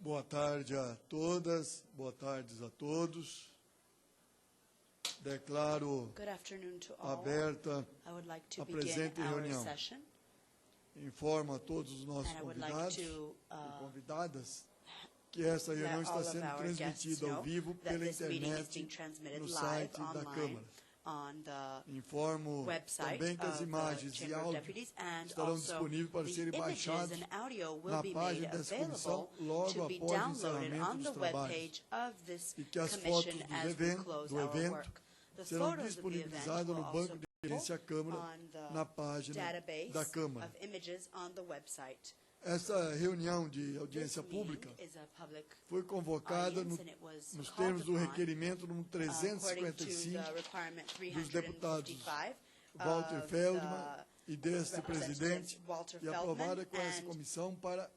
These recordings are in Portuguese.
Boa tarde a todas, boa tarde a todos. Declaro aberta a presente reunião. Informo a todos os nossos convidados e convidadas que essa reunião está sendo transmitida ao vivo pela internet no site da Câmara. Informo também que as imagens e áudio estarão disponíveis para serem baixados na página dessa comissão logo após o encerramento dos trabalhos e que as fotos do evento serão disponibilizadas no banco de referência Câmara na página da Câmara. Essa reunião de audiência pública foi convocada nos termos do requerimento número 355 dos deputados Walter Feldman e deste presidente e aprovada com essa comissão para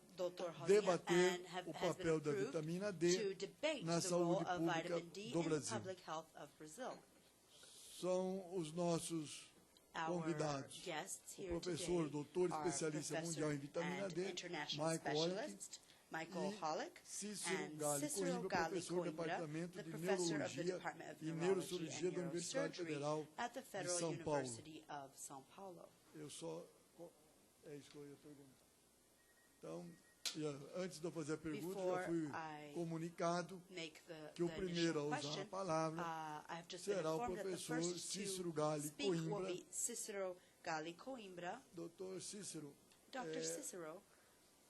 debater o papel da vitamina D na saúde pública do Brasil. São os nossos convidados, o professor, doutor especialista mundial em vitamina D, Michael Hollick, e Cícero Gali Coimbra, professor do Departamento de Neurologia e Neurocirurgia da Universidade Federal de São Paulo. É isso que eu ia perguntar. Então, antes de eu fazer a pergunta, já fui comunicado que o primeiro a usar a palavra será o professor Cícero Gali Coimbra. Doutor Cícero,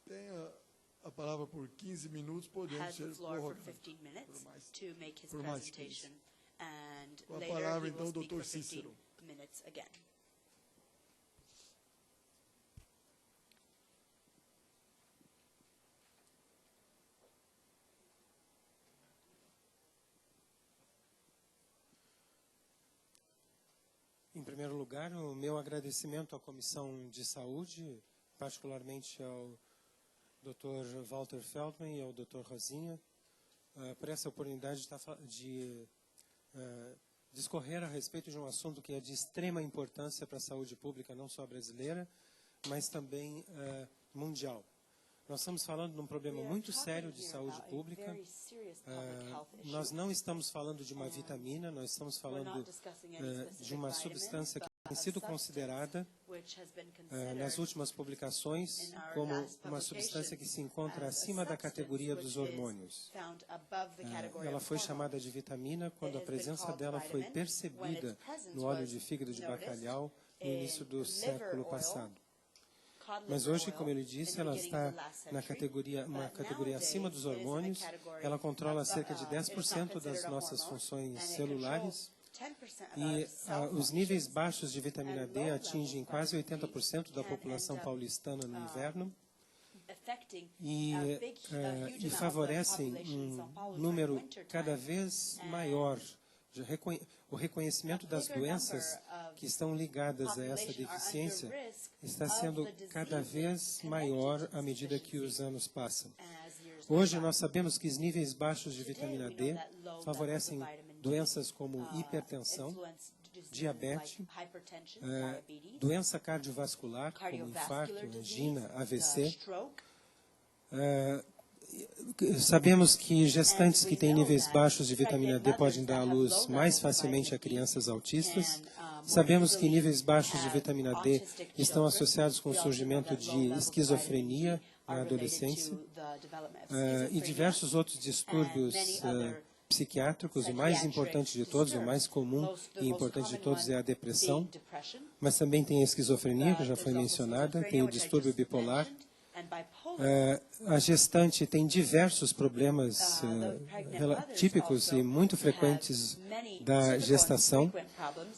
tenha a palavra por 15 minutos, podendo ser prorrogado por mais 15. Com a palavra, então, doutor Cícero. Em primeiro lugar, o meu agradecimento à Comissão de Saúde, particularmente ao Dr. Walter Feldman e ao Dr. Rosinha, por essa oportunidade de discorrer a respeito de um assunto que é de extrema importância para a saúde pública, não só brasileira, mas também mundial. Nós estamos falando de um problema muito sério de saúde pública. Nós não estamos falando de uma vitamina, nós estamos falando de uma substância que tem sido considerada nas últimas publicações como uma substância que se encontra acima da categoria dos hormônios. Ela foi chamada de vitamina quando a presença dela foi percebida no óleo de fígado de bacalhau no início do século passado. Mas hoje, como ele disse, ela está na uma categoria acima dos hormônios, ela controla cerca de 10% das nossas funções celulares e os níveis baixos de vitamina D atingem quase 80% da população paulistana no inverno e favorecem um número cada vez maior. O reconhecimento das doenças que estão ligadas a essa deficiência está sendo cada vez maior à medida que os anos passam. Hoje, nós sabemos que os níveis baixos de vitamina D favorecem doenças como hipertensão, diabetes, doença cardiovascular, como infarto, angina, AVC. Sabemos que gestantes que têm níveis baixos de vitamina D podem dar à luz mais facilmente a crianças autistas. Sabemos que níveis baixos de vitamina D estão associados com o surgimento de esquizofrenia na adolescência e diversos outros distúrbios psiquiátricos. O mais importante de todos, o mais comum e importante de todos é a depressão, mas também tem a esquizofrenia, que já foi mencionada, tem o distúrbio bipolar. A gestante tem diversos problemas típicos e muito frequentes da gestação,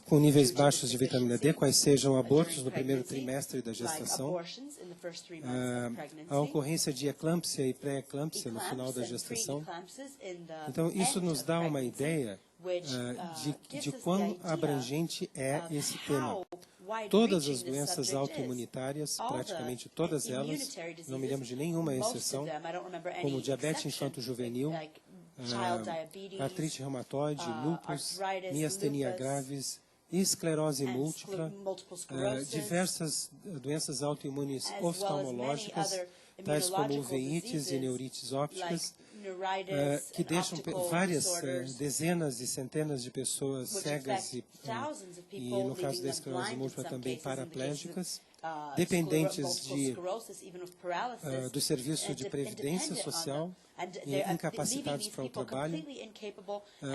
com níveis baixos de vitamina D, quais sejam abortos no primeiro trimestre da gestação, a ocorrência de eclâmpsia e pré-eclâmpsia no final da gestação. Então, isso nos dá uma ideia de quão abrangente é esse tema. Todas as doenças autoimunitárias, praticamente todas elas, não me lembro de nenhuma exceção, como diabetes infanto-juvenil, artrite reumatoide, lúpus, miastenia graves, esclerose múltipla, diversas doenças autoimunes oftalmológicas, tais como uveites e neurites ópticas, que deixam várias dezenas e centenas de pessoas cegas e no caso da esclerose múltipla, também paraplégicas, dependentes do serviço de previdência social e incapacitados para o trabalho,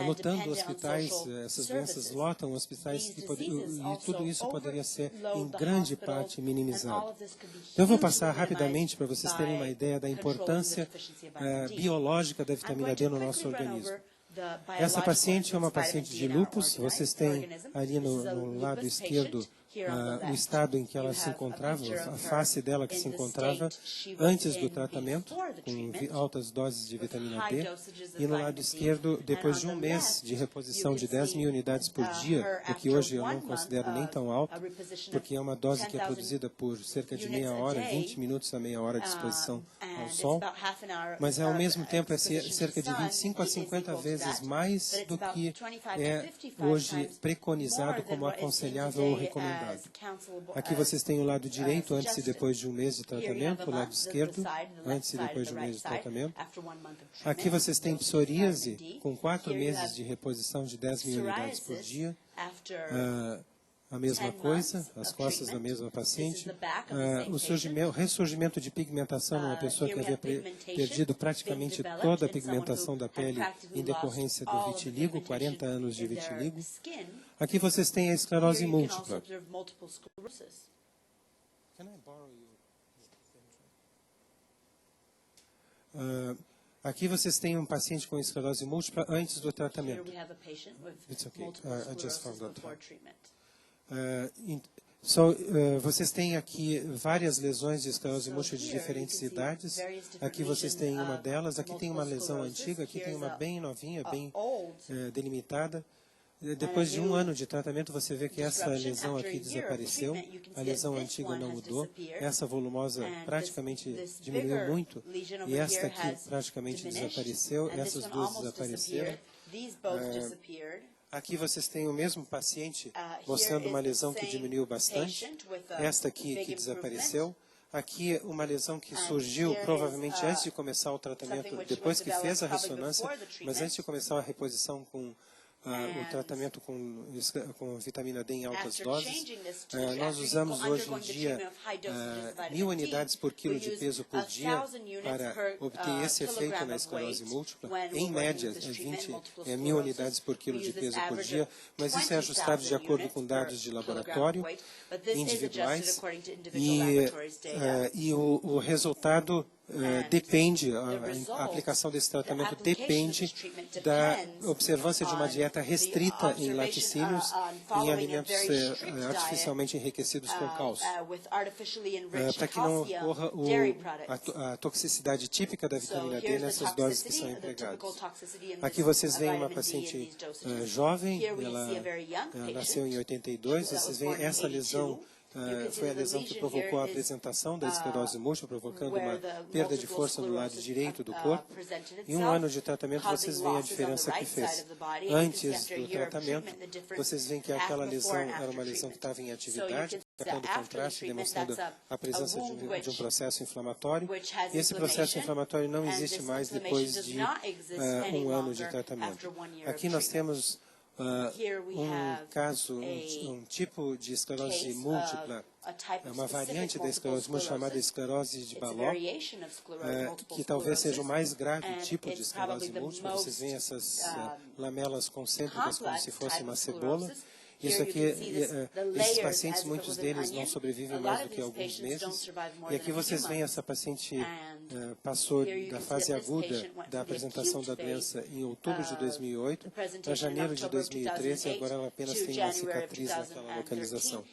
lotando hospitais, essas doenças lotam hospitais e tudo isso poderia ser, em grande parte, minimizado. Eu vou passar rapidamente para vocês terem uma ideia da importância biológica da vitamina D no nosso organismo. Essa paciente é uma paciente de lúpus, vocês têm ali no lado esquerdo o estado em que ela se encontrava, a face dela que se encontrava antes do tratamento, com altas doses de vitamina D, e no lado esquerdo, depois de um mês de reposição de 10.000 unidades por dia, o que hoje eu não considero nem tão alto, porque é uma dose que é produzida por cerca de meia hora, 20 minutos a meia hora de exposição ao sol, mas ao mesmo tempo é cerca de 25 a 50 vezes mais do que é hoje preconizado como aconselhável ou recomendado. Aqui vocês têm o lado direito, antes e depois de um mês de tratamento, o lado esquerdo, antes e depois de um mês de tratamento. Aqui vocês têm psoríase, com 4 meses de reposição de 10.000 unidades por dia. A mesma coisa, as costas da mesma paciente. O ressurgimento de pigmentação numa pessoa que havia perdido praticamente toda a pigmentação da pele em decorrência do vitiligo, 40 anos de vitiligo. Aqui vocês têm a esclerose múltipla. Aqui vocês têm um paciente com esclerose múltipla antes do tratamento. It's okay. I just found out. Vocês têm aqui várias lesões de esclerose múltipla de diferentes idades. Aqui vocês têm uma delas. Aqui tem uma lesão antiga. Aqui tem uma bem novinha, bem delimitada. Depois de um ano de tratamento, você vê que essa lesão aqui desapareceu. A lesão antiga não mudou. Essa volumosa praticamente diminuiu muito. E esta aqui praticamente desapareceu. Essas duas desapareceram. Aqui vocês têm o mesmo paciente mostrando uma lesão que diminuiu bastante. Esta aqui que desapareceu. Aqui uma lesão que surgiu provavelmente antes de começar o tratamento, depois que fez a ressonância, mas antes de começar a reposição com o tratamento com vitamina D em altas doses. Nós usamos hoje em dia 1.000 unidades por quilo de peso por dia para obter esse efeito na esclerose múltipla. Em média, 1.000 unidades por quilo de peso por dia, mas isso é ajustado de acordo com dados de laboratório individuais e o resultado depende, a aplicação desse tratamento depende da observância de uma dieta restrita em laticínios e em alimentos artificialmente enriquecidos com cálcio, para que não ocorra a toxicidade típica da vitamina D nessas doses que são empregadas. Aqui vocês veem uma paciente jovem, ela nasceu em 82, vocês veem essa lesão. Foi a lesão que provocou a apresentação da esclerose múltipla, provocando uma perda de força no lado direito do corpo. Em um ano de tratamento, vocês veem a diferença que fez. Antes do tratamento, vocês veem que aquela lesão era uma lesão que estava em atividade, captando contraste, demonstrando a presença de um processo inflamatório. E esse processo inflamatório não existe mais depois de um ano de tratamento. Aqui nós temos um caso, um tipo de esclerose múltipla, uma variante da esclerose múltipla chamada esclerose de Baló, que talvez seja o mais grave tipo de esclerose múltipla. Vocês veem essas lamelas concêntricas como se fosse uma cebola. Isso aqui, esses pacientes, muitos deles não sobrevivem mais do que alguns meses. E aqui vocês veem essa paciente passou da fase aguda da apresentação da doença em outubro de 2008 para janeiro de 2013, e agora ela apenas tem uma cicatriz naquela localização.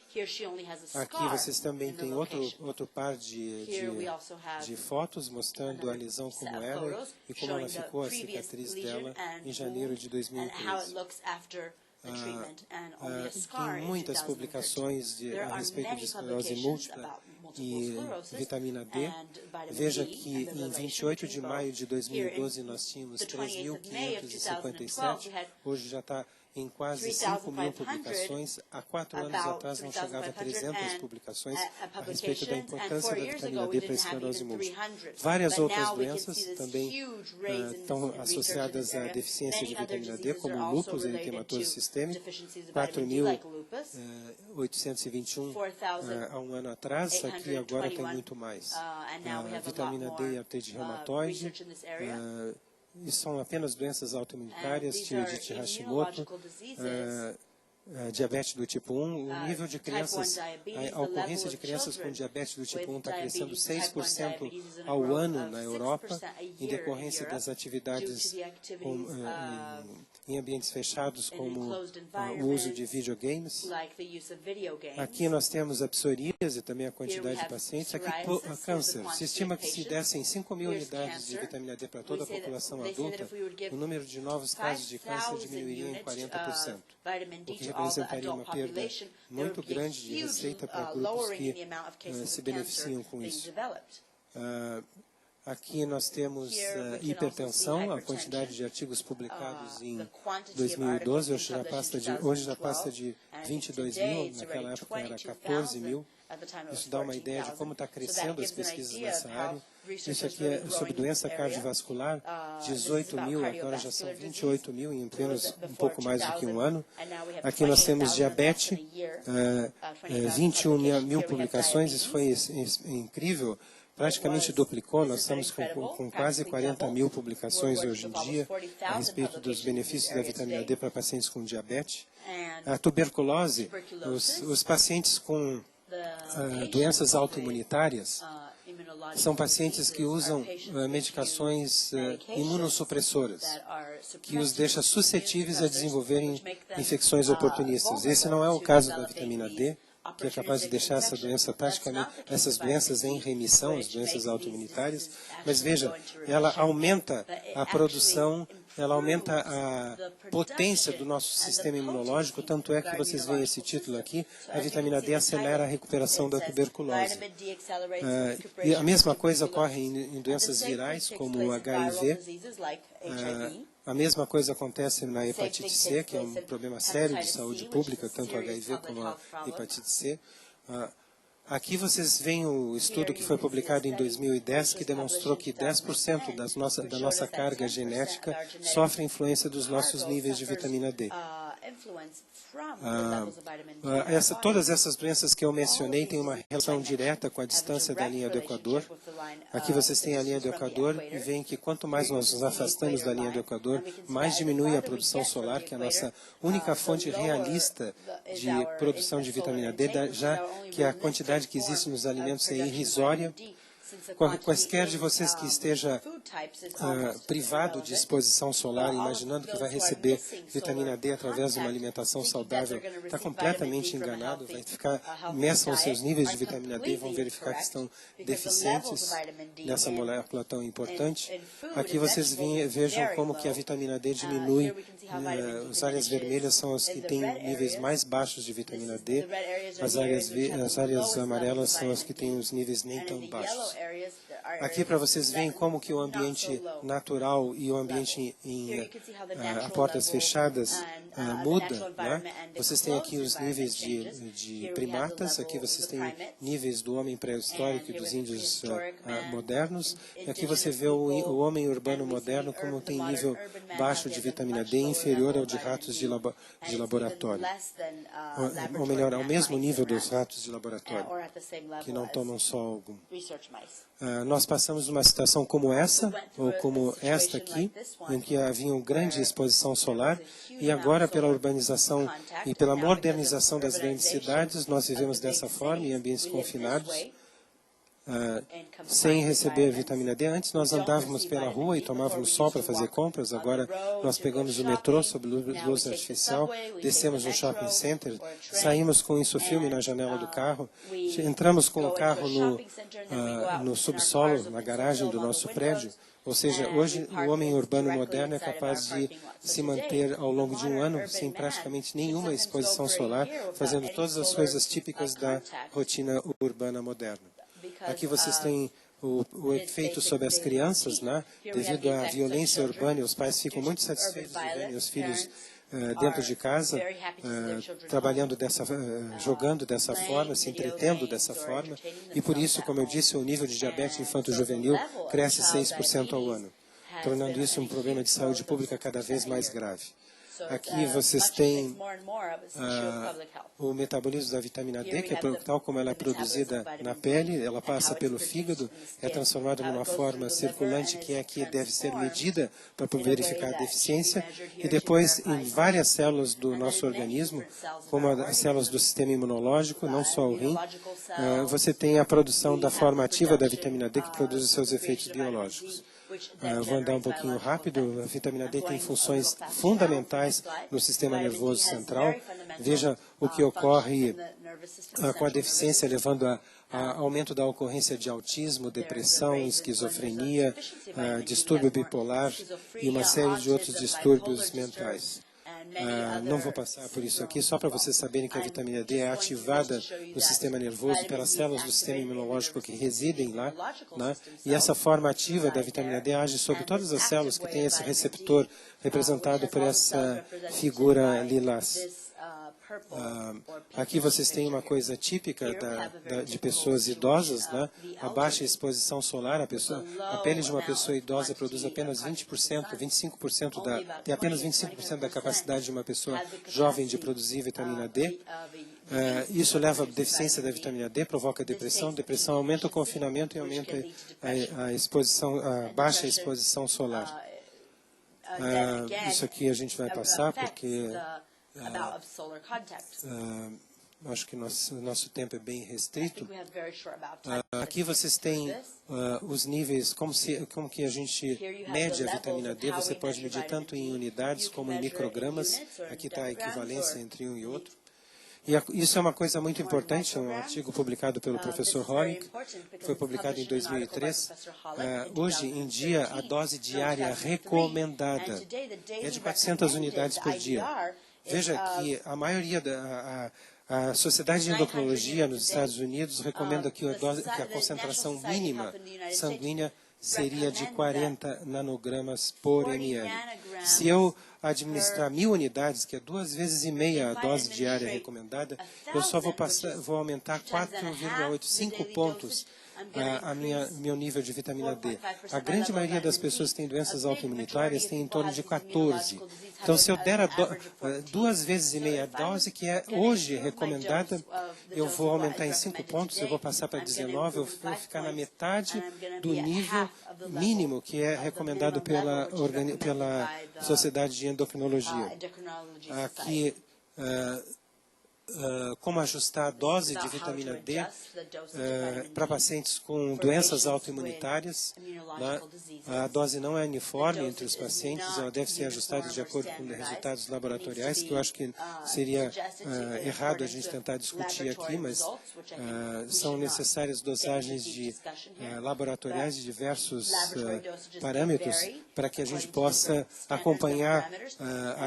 Aqui vocês também têm outro par de fotos mostrando a lesão como era e como ela ficou, a cicatriz dela, em janeiro de 2013. Tem muitas publicações a respeito de esclerose múltipla e vitamina D. Veja que em 28 de maio de 2012 nós tínhamos 3.557, hoje já está em quase 5.000 publicações. Há 4 anos atrás não chegava a 300 publicações a respeito da importância da vitamina D para a esclerose múltipla. Várias outras doenças também estão associadas à deficiência de vitamina D, como o lúpus eritematoso sistêmico, 4.821 há um ano atrás, aqui agora tem muito mais. A vitamina D e artrite reumatoide, e são apenas doenças autoimunitárias, tireoidite Hashimoto, diabetes do tipo 1, o nível de crianças, a ocorrência de crianças com diabetes do tipo 1 está crescendo 6% ao ano na Europa, em decorrência das atividades em ambientes fechados, como o uso de videogames. Aqui nós temos a psoríase, também a quantidade de pacientes. Aqui, câncer. Se estima que se dessem 5.000 unidades de vitamina D para toda a população adulta, o número de novos casos de câncer diminuiria em 40%, o que representaria uma perda muito grande de receita para grupos que se beneficiam com isso. Aqui nós temos hipertensão, a quantidade de artigos publicados em 2012, hoje já passa de 22 mil, naquela época era 14 mil. Isso dá uma ideia de como está crescendo as pesquisas nessa área. Isso aqui é sobre doença cardiovascular, 18 mil, agora já são 28 mil em apenas um pouco mais do que um ano. Aqui nós temos diabetes, 21 mil publicações, isso foi incrível. Praticamente duplicou, nós estamos com quase 40 mil publicações hoje em dia a respeito dos benefícios da vitamina D para pacientes com diabetes. A tuberculose, os pacientes com doenças autoimunitárias são pacientes que usam medicações imunossupressoras, que os deixa suscetíveis a desenvolverem infecções oportunistas. Esse não é o caso da vitamina D, que é capaz de deixar essa doença praticamente, essas doenças em remissão, as doenças autoimunitárias. Mas veja, ela aumenta a produção, ela aumenta a potência do nosso sistema imunológico, tanto é que vocês veem esse título aqui, a vitamina D acelera a recuperação da tuberculose. E a mesma coisa ocorre em doenças virais, como o HIV. A mesma coisa acontece na hepatite C, que é um problema sério de saúde pública, tanto o HIV como a hepatite C. Aqui vocês veem o estudo que foi publicado em 2010, que demonstrou que 10% da nossa carga genética sofre influência dos nossos níveis de vitamina D. Todas essas doenças que eu mencionei têm uma relação direta com a distância da linha do Equador. Aqui vocês têm a linha do Equador e veem que quanto mais nós nos afastamos da linha do Equador, mais diminui a produção solar, que é a nossa única fonte realista de produção de vitamina D, já que a quantidade que existe nos alimentos é irrisória. Quaisquer de vocês que esteja privado de exposição solar, imaginando que vai receber vitamina D através de uma alimentação saudável, está completamente enganado. Meçam os seus níveis de vitamina D e vão verificar que estão deficientes nessa molécula tão importante. Aqui vocês vejam como que a vitamina D diminui. As áreas vermelhas são as que têm níveis mais baixos de vitamina D. As áreas amarelas são as que têm os níveis nem tão baixos. Aqui para vocês verem como que o ambiente natural e o ambiente a portas fechadas muda. Né? Vocês têm aqui os níveis de primatas, aqui vocês têm níveis do homem pré-histórico e dos índios modernos. E aqui você vê o homem urbano moderno como tem nível baixo de vitamina D, inferior ao de ratos de laboratório. Ou melhor, ao mesmo nível dos ratos de laboratório, que não tomam sol algum. Nós passamos uma situação como essa, ou como esta aqui, em que havia uma grande exposição solar, e agora, pela urbanização e pela modernização das grandes cidades, nós vivemos dessa forma, em ambientes confinados, sem receber vitamina D. Antes nós andávamos pela rua e tomávamos sol para fazer compras, agora nós pegamos o metrô sob luz artificial, descemos no shopping center, saímos com insufilme na janela do carro, entramos com o carro no subsolo, na garagem do nosso prédio. Ou seja, hoje o homem urbano moderno é capaz de se manter ao longo de um ano sem praticamente nenhuma exposição solar, fazendo todas as coisas típicas da rotina urbana moderna. Aqui vocês têm o efeito sobre as crianças, né? Devido à violência urbana, os pais ficam muito satisfeitos de verem os filhos dentro de casa, trabalhando jogando dessa forma, se entretendo dessa forma, e por isso, como eu disse, o nível de diabetes infanto-juvenil cresce 6% ao ano, tornando isso um problema de saúde pública cada vez mais grave. Aqui vocês têm o metabolismo da vitamina D, que é tal como ela é produzida na pele, ela passa pelo fígado, é transformada numa forma circulante que aqui deve ser medida para verificar a deficiência, e depois em várias células do nosso organismo, como as células do sistema imunológico, não só o rim, você tem a produção da forma ativa da vitamina D que produz os seus efeitos biológicos. Vou andar um pouquinho rápido. A vitamina D tem funções fundamentais no sistema nervoso central. Veja o que ocorre com a deficiência, levando a aumento da ocorrência de autismo, depressão, esquizofrenia, distúrbio bipolar e uma série de outros distúrbios mentais. Não vou passar por isso aqui, só para vocês saberem que a vitamina D é ativada no sistema nervoso pelas células do sistema imunológico que residem lá, né? E essa forma ativa da vitamina D age sobre todas as células que têm esse receptor representado por essa figura lilás. Aqui vocês têm uma coisa típica de pessoas idosas, né? A baixa exposição solar, a pele de uma pessoa idosa produz apenas 20%, 25% tem apenas 25% da capacidade de uma pessoa jovem de produzir vitamina D. Isso leva à deficiência da vitamina D, provoca depressão. Depressão aumenta o confinamento e aumenta a baixa exposição solar. Isso aqui a gente vai passar porque acho que nosso tempo é bem restrito. Aqui vocês têm os níveis, como que a gente mede a vitamina D. Você pode medir tanto em unidades como em microgramas. Aqui está a equivalência entre um e outro. E isso é uma coisa muito importante, um artigo publicado pelo professor Holick, foi publicado em 2003. Hoje em dia, a dose diária recomendada é de 400 unidades por dia. Veja que a maioria a Sociedade de Endocrinologia nos Estados Unidos recomenda que a concentração mínima sanguínea seria de 40 nanogramas por ml. Se eu administrar 1.000 unidades, que é 2,5 vezes a dose diária recomendada, eu só vou aumentar 4,85 pontos meu nível de vitamina D. A grande maioria das pessoas que têm doenças autoimunitárias tem em torno de 14. Então, se eu der 2,5 vezes a dose, que é hoje recomendada, eu vou aumentar em 5 pontos, eu vou passar para 19, eu vou ficar na metade do nível mínimo que é recomendado pela Sociedade de Endocrinologia. Aqui, como ajustar a dose de vitamina D para pacientes com doenças autoimunitárias. Né? A dose não é uniforme entre os pacientes, ela deve ser ajustada de acordo com os resultados laboratoriais, que eu acho que seria errado a gente tentar discutir aqui, mas são necessárias dosagens laboratoriais de diversos parâmetros para que a gente possa acompanhar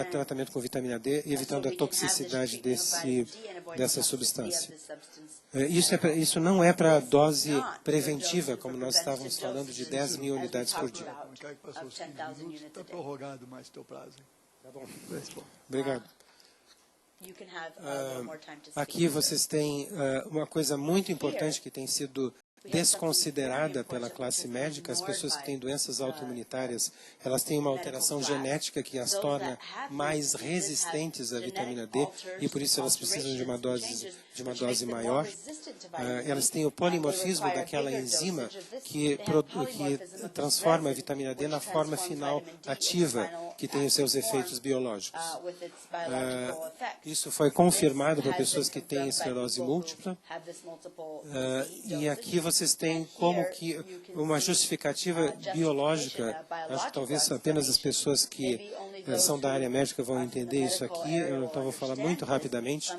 o tratamento com vitamina D, evitando a toxicidade dessa substância. Isso não é para dose preventiva, como nós estávamos falando, de 10.000 unidades por dia. Está prorrogado mais o teu prazo. Tá bom. Obrigado. Aqui vocês têm uma coisa muito importante que tem sido desconsiderada pela classe médica. As pessoas que têm doenças autoimunitárias, elas têm uma alteração genética que as torna mais resistentes à vitamina D e por isso elas precisam de uma dose maior. Elas têm o polimorfismo daquela enzima que transforma a vitamina D na forma final ativa, que tem os seus efeitos biológicos. Isso foi confirmado por pessoas que têm esclerose múltipla. E aqui vocês têm como que uma justificativa biológica. Acho que talvez apenas as pessoas que são da área médica vão entender isso aqui. Eu então vou falar muito rapidamente.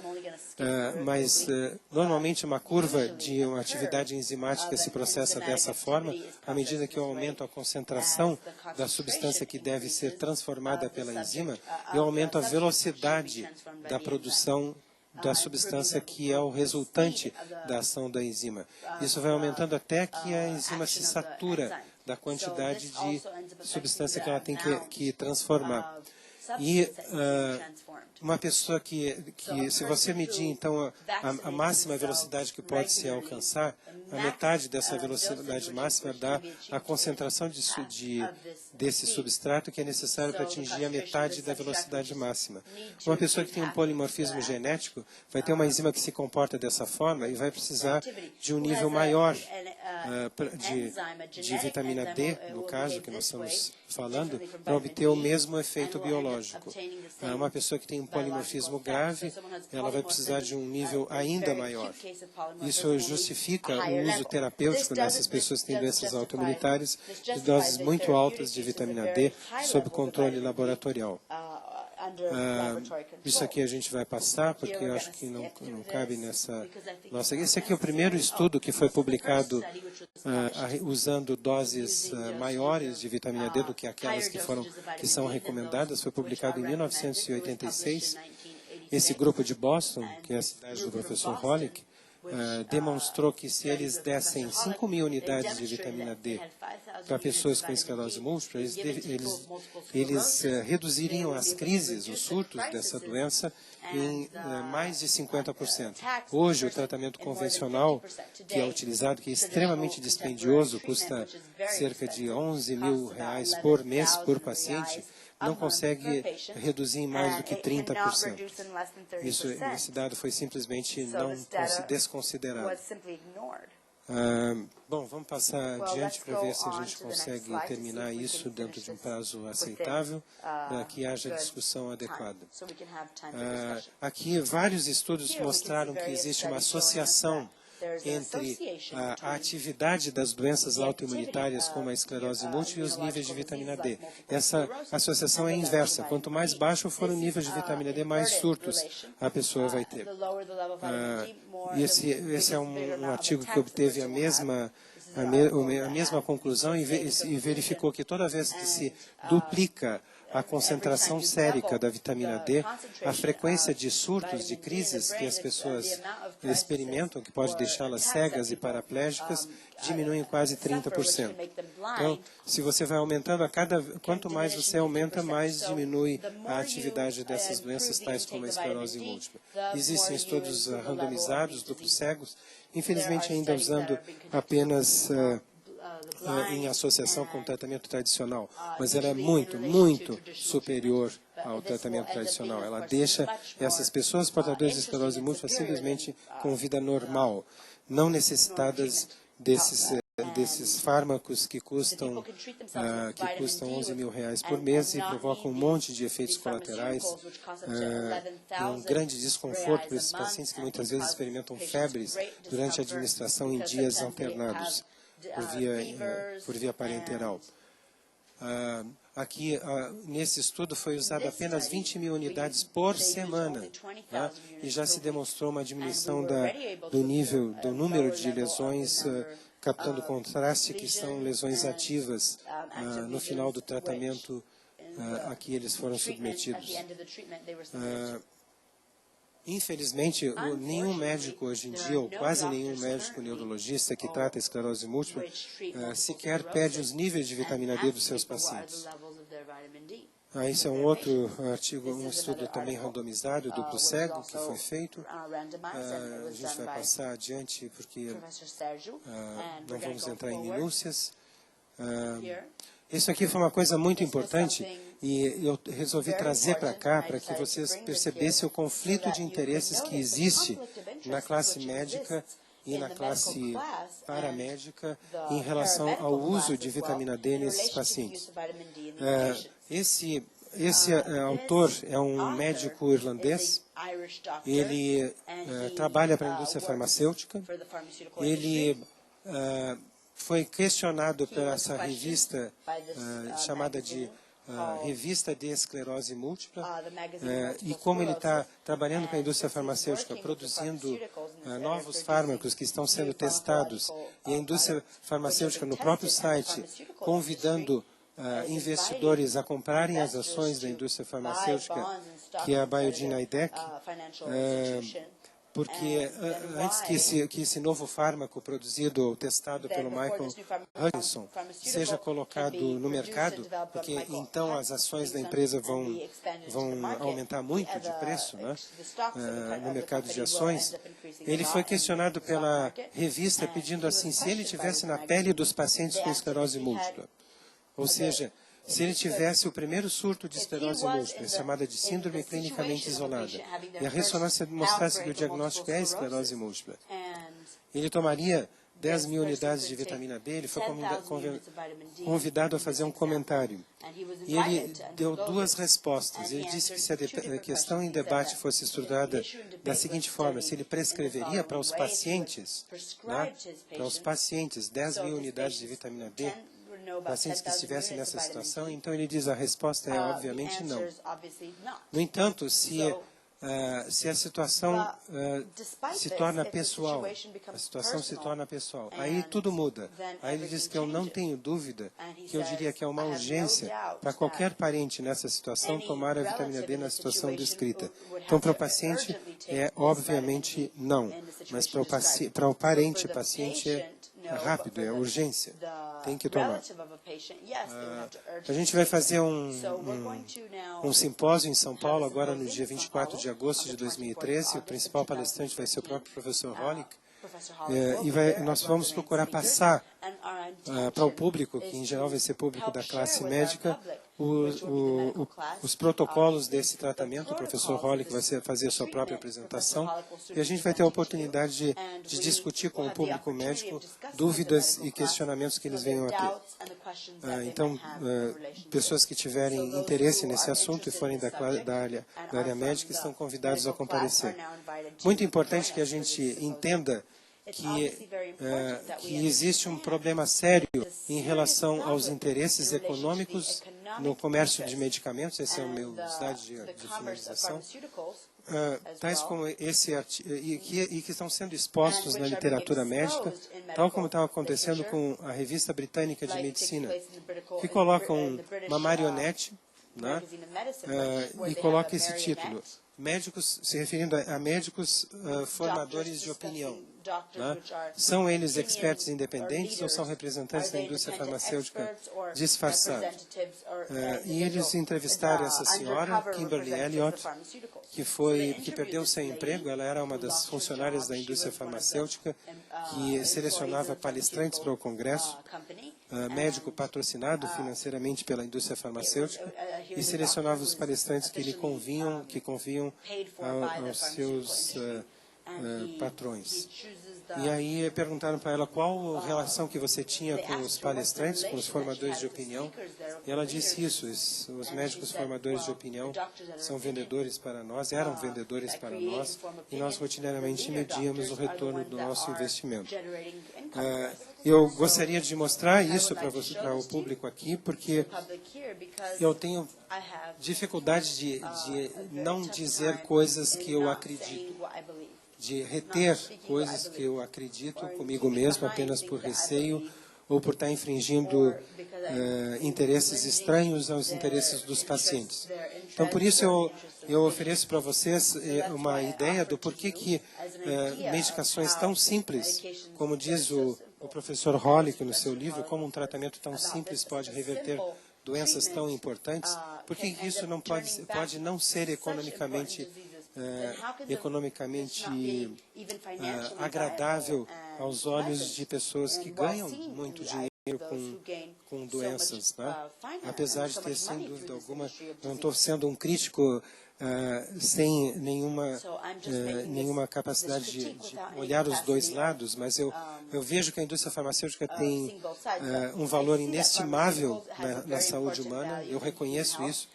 Mas normalmente uma curva de uma atividade enzimática se processa dessa forma. À medida que eu aumento a concentração da substância que deve ser transformada pela enzima, eu aumento a velocidade da produção da substância que é o resultante da ação da enzima. Isso vai aumentando até que a enzima se satura da quantidade de substância que ela tem que transformar. E uma pessoa que se você medir, então, a máxima velocidade que pode se alcançar, a metade dessa velocidade máxima dá a concentração desse substrato que é necessário para atingir a metade da velocidade máxima. Uma pessoa que tem um polimorfismo genético vai ter uma enzima que se comporta dessa forma e vai precisar de um nível maior de vitamina D, no caso que nós estamos falando, para obter o mesmo efeito biológico. Uma pessoa que tem um polimorfismo grave, ela vai precisar de um nível ainda maior. Isso justifica o uso terapêutico nessas pessoas que têm doenças autoimunitárias de doses muito altas de vitamina D sob controle laboratorial. Isso aqui a gente vai passar, porque eu acho que não cabe nessa nossa... Esse aqui é o primeiro estudo que foi publicado usando doses maiores de vitamina D do que aquelas que são recomendadas. Foi publicado em 1986. Esse grupo de Boston, que é a cidade do professor Holick, demonstrou que se eles dessem 5.000 unidades de vitamina D para pessoas com esclerose múltipla, eles reduziriam as crises, os surtos dessa doença em mais de 50%. Hoje, o tratamento convencional que é utilizado, que é extremamente dispendioso, custa cerca de R$11.000 por mês por paciente, não consegue reduzir em mais do que 30%. Esse dado foi simplesmente desconsiderado. Bom, vamos passar adiante para ver se a gente consegue terminar isso dentro de um prazo aceitável, para que haja discussão adequada. Aqui, vários estudos mostraram que existe uma associação entre a atividade das doenças autoimunitárias, como a esclerose múltipla, e os níveis de vitamina D. Essa associação é inversa. Quanto mais baixo for o nível de vitamina D, mais surtos a pessoa vai ter. Esse é um artigo que obteve a mesma conclusão e verificou que toda vez que se duplica a concentração sérica da vitamina D, a frequência de surtos, de crises que as pessoas experimentam, que pode deixá-las cegas e paraplégicas, diminui em quase 30%. Então, se você vai aumentando quanto mais você aumenta, mais diminui a atividade dessas doenças, tais como a esclerose múltipla. Existem estudos randomizados, duplos cegos, infelizmente ainda usando apenas em associação com o tratamento tradicional, mas ela é muito, muito superior ao tratamento tradicional. Ela deixa essas pessoas portadoras de esclerose múltipla simplesmente com vida normal, não necessitadas desses fármacos que custam R$11.000 por mês e provocam um monte de efeitos colaterais, um grande desconforto para esses pacientes que muitas vezes experimentam febres durante a administração em dias alternados por via parenteral. Aqui, nesse estudo, foi usado apenas 20.000 unidades por semana, e já se demonstrou uma diminuição do número de lesões captando contraste, que são lesões ativas no final do tratamento a que eles foram submetidos. Infelizmente, nenhum médico hoje em dia, ou quase nenhum médico neurologista que trata a esclerose múltipla, sequer pede os níveis de vitamina D dos seus pacientes. Esse é um outro artigo, um estudo também randomizado, duplo cego, que foi feito. A gente vai passar adiante, porque não vamos entrar em minúcias. Isso aqui foi uma coisa muito importante e eu resolvi trazer para cá para que vocês percebessem o conflito de interesses que existe na classe médica e na classe paramédica em relação ao uso de vitamina D nesses pacientes. Esse autor é um médico irlandês. Ele trabalha para a indústria farmacêutica. Ele foi questionado por essa revista chamada de Revista de Esclerose Múltipla, e como ele está trabalhando com a indústria farmacêutica, produzindo novos fármacos que estão sendo testados, e a indústria farmacêutica no próprio site convidando investidores a comprarem as ações da indústria farmacêutica, que é a Biogen Idec, porque antes que esse novo fármaco produzido ou testado pelo Michael Hutchinson seja colocado no mercado, porque então as ações da empresa vão aumentar muito de preço, né, no mercado de ações, ele foi questionado pela revista pedindo assim, se ele tivesse na pele dos pacientes com esclerose múltipla, ou seja, se ele tivesse o primeiro surto de esclerose múltipla, chamada de síndrome clinicamente isolada, e a ressonância mostrasse que o diagnóstico é esclerose múltipla, ele tomaria 10 mil unidades de vitamina B, ele foi convidado a fazer um comentário. E ele deu duas respostas. Ele disse que se a questão em debate fosse estudada da seguinte forma, se ele prescreveria para os pacientes, né, 10 mil unidades de vitamina B, pacientes que estivessem nessa situação, então ele diz a resposta é obviamente não. No entanto, se a situação se torna pessoal, aí tudo muda. Aí ele diz que eu não tenho dúvida, que eu diria que é uma urgência para qualquer parente nessa situação tomar a vitamina B na situação descrita. Então, para o paciente é obviamente não, mas para o paciente é rápido, é urgência. Tem que tomar. A gente vai fazer um simpósio em São Paulo agora no dia 24 de agosto de 2013. O principal palestrante vai ser o próprio professor Hollick. Nós vamos procurar passar para o público, que em geral vai ser público da classe médica, os protocolos desse tratamento. O professor Hollick vai fazer a sua própria apresentação e a gente vai ter a oportunidade de discutir com o público médico dúvidas e questionamentos que eles venham a ter. Então, pessoas que tiverem interesse nesse assunto e forem da área médica estão convidados a comparecer. Muito importante que a gente entenda que existe um problema sério em relação aos interesses econômicos no comércio de medicamentos, esse é o meu slide de finalização, tais como esse e que estão sendo expostos na literatura médica, tal como está acontecendo com a Revista Britânica de Medicina, que colocam uma marionete, né, e coloca esse título, médicos, se referindo a médicos formadores de opinião. Né? São eles expertos independentes ou são representantes da indústria farmacêutica disfarçados? E eles entrevistaram essa senhora, Kimberly Elliott, que perdeu seu emprego. Ela era uma das funcionárias da indústria farmacêutica que selecionava palestrantes para o Congresso, médico patrocinado financeiramente pela indústria farmacêutica, e selecionava os palestrantes que conviam aos seus patrões. E aí perguntaram para ela qual relação que você tinha com os palestrantes, com os formadores de opinião. E ela disse isso, os médicos formadores de opinião são vendedores para nós, eram vendedores para nós, e nós rotineiramente medíamos o retorno do nosso investimento. Eu gostaria de mostrar isso para o público aqui, porque eu tenho dificuldade de não dizer coisas que eu acredito, de reter coisas que eu acredito comigo mesmo apenas por receio ou por estar infringindo interesses estranhos aos interesses dos pacientes. Então, por isso eu ofereço para vocês uma ideia do porquê que medicações tão simples, como diz o professor Hollick no seu livro, como um tratamento tão simples pode reverter doenças tão importantes, por que isso não pode não ser economicamente agradável aos olhos de pessoas que ganham muito dinheiro com doenças, né? Apesar de ter, sem dúvida alguma, não estou sendo um crítico sem nenhuma capacidade de olhar os dois lados, mas eu vejo que a indústria farmacêutica tem um valor inestimável na saúde humana, eu reconheço isso,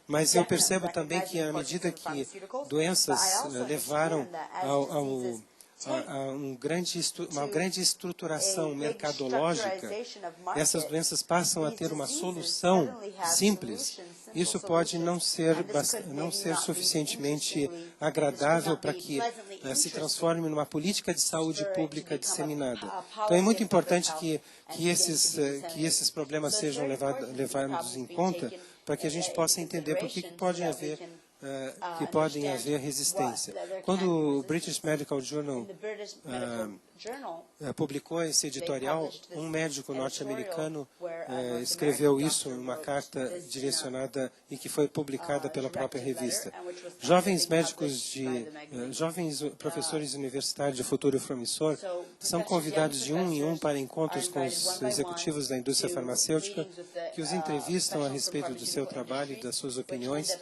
mas eu percebo também que à medida que doenças levaram a uma grande estruturação mercadológica, essas doenças passam a ter uma solução simples. Isso pode não ser suficientemente agradável para que se transforme numa política de saúde pública disseminada. Então é muito importante que esses problemas sejam levados em conta para que a gente possa entender por que pode haver que podem haver resistência. Quando o British Medical Journal publicou esse editorial, um médico norte-americano escreveu isso em uma carta direcionada e que foi publicada pela própria revista. Jovens professores universitários de futuro promissor são convidados de um em um para encontros com os executivos da indústria farmacêutica que os entrevistam a respeito do seu trabalho e das suas opiniões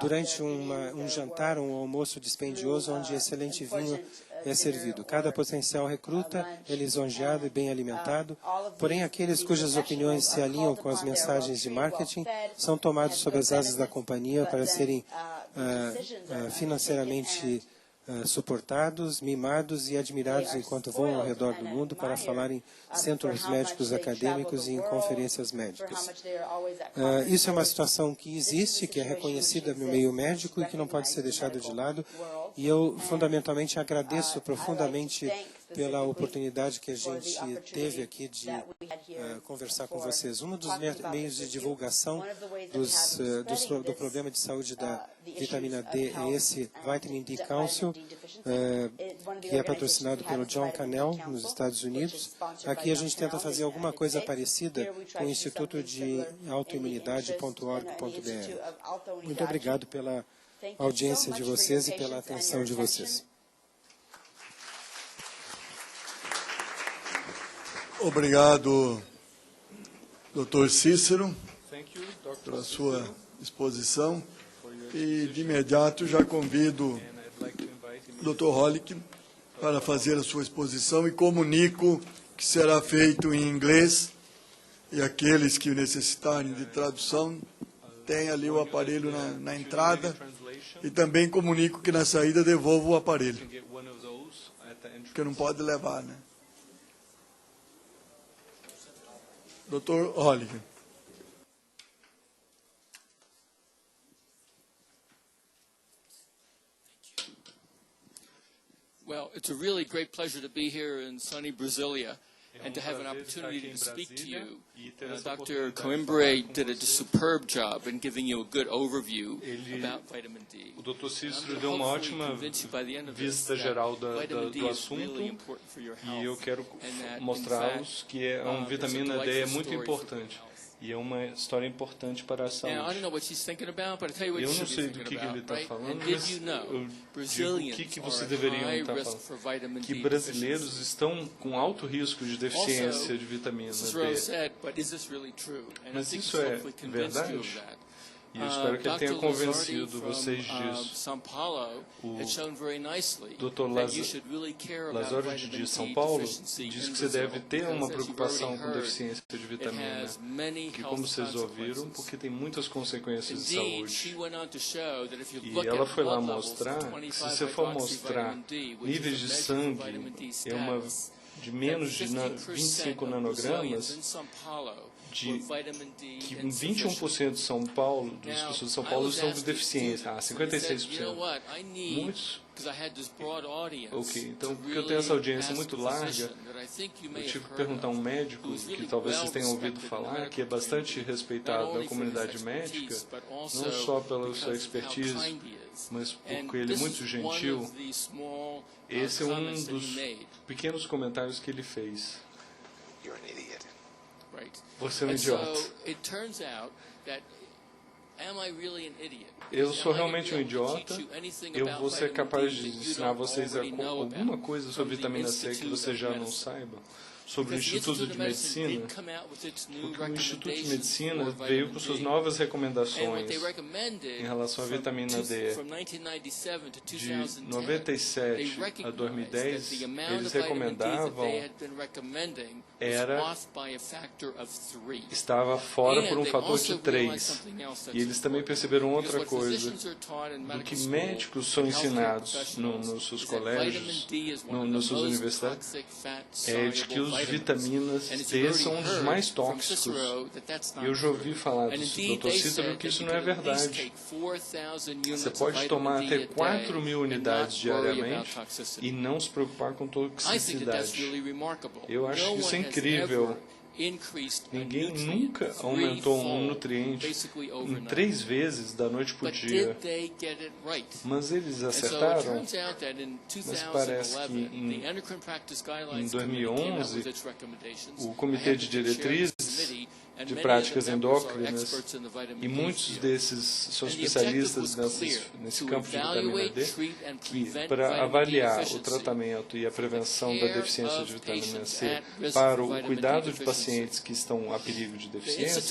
durante um jantar, um almoço dispendioso onde excelente vinho é servido. Cada potencial recruta é lisonjeado e bem alimentado, porém aqueles cujas opiniões se alinham com as mensagens de marketing são tomados sob as asas da companhia para serem financeiramente suportados, mimados e admirados enquanto voam ao redor do mundo para falar em centros médicos acadêmicos e em conferências médicas. Isso é uma situação que existe, que é reconhecida no meio médico e que não pode ser deixada de lado. E eu, fundamentalmente, agradeço profundamente pela oportunidade que a gente teve aqui de conversar com vocês. Um dos meios de divulgação do problema de saúde da vitamina D é esse Vitamin D Council, que é patrocinado pelo John Cannell, nos Estados Unidos. Aqui a gente tenta fazer alguma coisa parecida com o Instituto de Autoimunidade.org.br. Muito obrigado pela audiência de vocês e pela atenção de vocês. Obrigado, Dr. Cícero, pela sua exposição. E, de imediato, já convido o Dr. Hollick para fazer a sua exposição e comunico que será feito em inglês e aqueles que necessitarem de tradução têm ali o aparelho na entrada e também comunico que na saída devolvo o aparelho, porque não pode levar, né? Dr. Hollick. Well, it's a really great pleasure to be here in sunny Brasilia and to have an opportunity to speak to you. Dr. Coimbra did a superb job in giving you a good overview about vitamin D. O Dr. Cícero deu uma ótima vista geral do assunto e eu quero mostrar-vos que a vitamina D é muito importante. E é uma história importante para a saúde. Eu não sei do que ele está falando, mas eu digo o que você deveria estar falando. Que brasileiros estão com alto risco de deficiência de vitamina D. Mas isso é verdade? E eu espero que ele tenha convencido vocês disso. O Dr. Lazori de São Paulo diz que você deve ter uma preocupação com deficiência de vitamina, que, como vocês ouviram, porque tem muitas consequências de saúde. E ela foi lá mostrar que se você for mostrar níveis de sangue de menos de 25 nanogramas, que 21% de São Paulo, das pessoas de São Paulo são de deficiência, 56%. Muitos. Ok, então, porque eu tenho essa audiência muito larga, eu tive que perguntar a um médico, que talvez vocês tenham ouvido falar, que é bastante respeitado na comunidade médica, não só pela sua expertise, mas porque ele é muito gentil. Esse é um dos pequenos comentários que ele fez. Você é um idiota. Eu sou realmente um idiota. Eu vou ser capaz de ensinar vocês alguma coisa sobre vitamina C que vocês já não saibam. Sobre o Instituto de Medicina, porque o Instituto de Medicina veio com suas novas recomendações em relação à vitamina D. De 97 a 2010, eles recomendavam estava fora por um fator de 3. E eles também perceberam outra coisa, do que médicos são ensinados nos seus colégios, nas suas universidades, é de que os vitaminas D são um dos mais tóxicos. E eu já ouvi falar do Dr. Cícero que isso não é verdade. Você pode tomar até 4.000 unidades diariamente e não se preocupar com toxicidade. Eu acho que isso é incrível. Ninguém nunca aumentou um nutriente em 3 vezes da noite para o dia. Mas eles acertaram? Mas parece que em 2011, o Comitê de Diretrizes de Práticas Endócrinas, e muitos desses são especialistas nesse campo de vitamina D, que para avaliar o tratamento e a prevenção da deficiência de vitamina C para o cuidado de pacientes que estão a perigo de deficiência,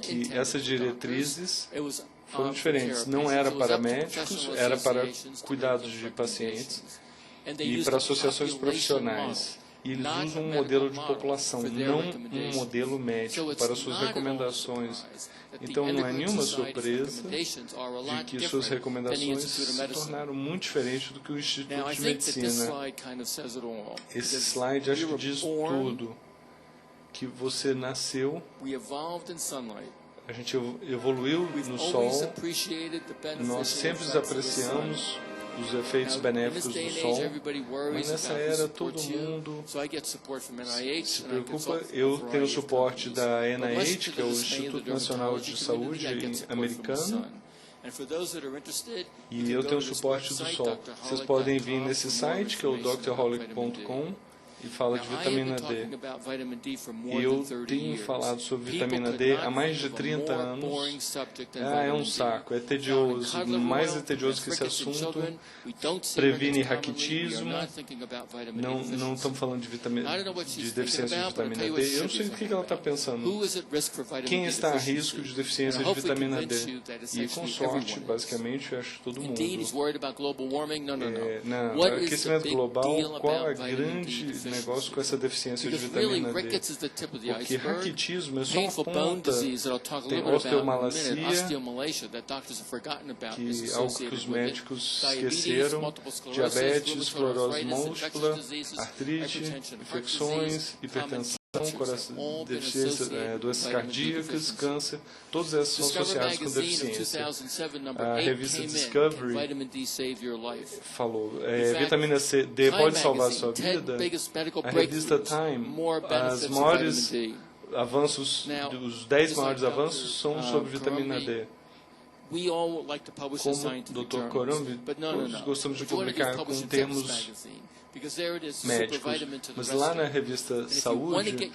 que essas diretrizes foram diferentes. Não era para médicos, era para cuidados de pacientes e para associações profissionais. E eles usam um modelo de população, não um modelo médico para suas recomendações. Então, não é nenhuma surpresa de que suas recomendações se tornaram muito diferentes do que o Instituto de Medicina. Esse slide acho que diz tudo. Que você nasceu, a gente evoluiu no sol, nós sempre apreciamos os efeitos benéficos do sol, mas nessa era todo mundo se preocupa. Eu tenho suporte da NIH, que é o Instituto Nacional de Saúde americano, e eu tenho suporte do sol. Vocês podem vir nesse site, que é o drholic.com, e fala de vitamina D. E eu tenho falado sobre vitamina D há mais de 30 anos. É um saco, é tedioso. Mais é tedioso que esse assunto. Previne raquitismo. Não estamos falando de deficiência de vitamina D. Eu não sei o que ela está pensando. Quem está a risco de deficiência de vitamina D? E com sorte, basicamente, eu acho todo mundo. Aquecimento global, qual a grande negócio com essa deficiência de vitamina D? Porque raquitismo é só uma ponta. Tem osteomalacia, que é algo que os médicos esqueceram, diabetes, esclerose múltipla, artrite, infecções, hipertensão, deficiência, doenças cardíacas, câncer, todas essas são associadas com deficiência. A revista Discovery falou, vitamina C, D pode salvar a sua vida. A revista Time, as maiores avanços, os 10 maiores avanços são sobre vitamina D. Como o Dr. Corumbi, todos gostamos de publicar com termos médicos, mas lá na revista Saúde,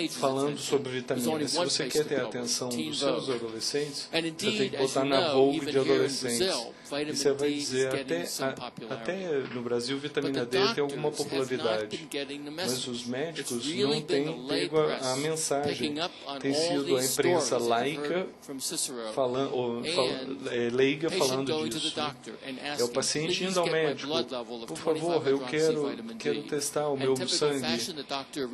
falando sobre vitamina, se você quer ter a atenção dos seus adolescentes, você tem que botar na Vogue de adolescentes. E você vai dizer, até no Brasil, vitamina D tem alguma popularidade, mas os médicos não têm pego a mensagem. Tem sido a imprensa laica leiga falando disso. É o paciente indo ao médico, por favor, eu quero testar o meu sangue.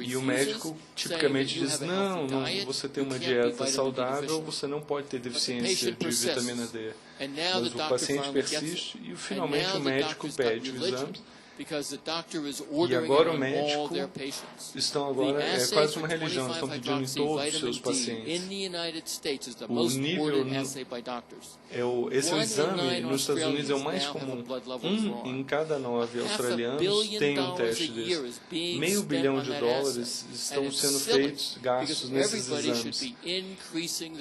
E o médico tipicamente diz, não, você tem uma dieta saudável, você não pode ter deficiência de vitamina D. Mas o paciente persiste e finalmente o médico pede o exame. E agora o médico é quase uma religião, estão pedindo em todos os seus pacientes. O nível, esse é o exame, nos Estados Unidos é o mais comum. 1 em cada 9 australianos tem um teste desse. $500 milhão estão sendo gastos nesses exames.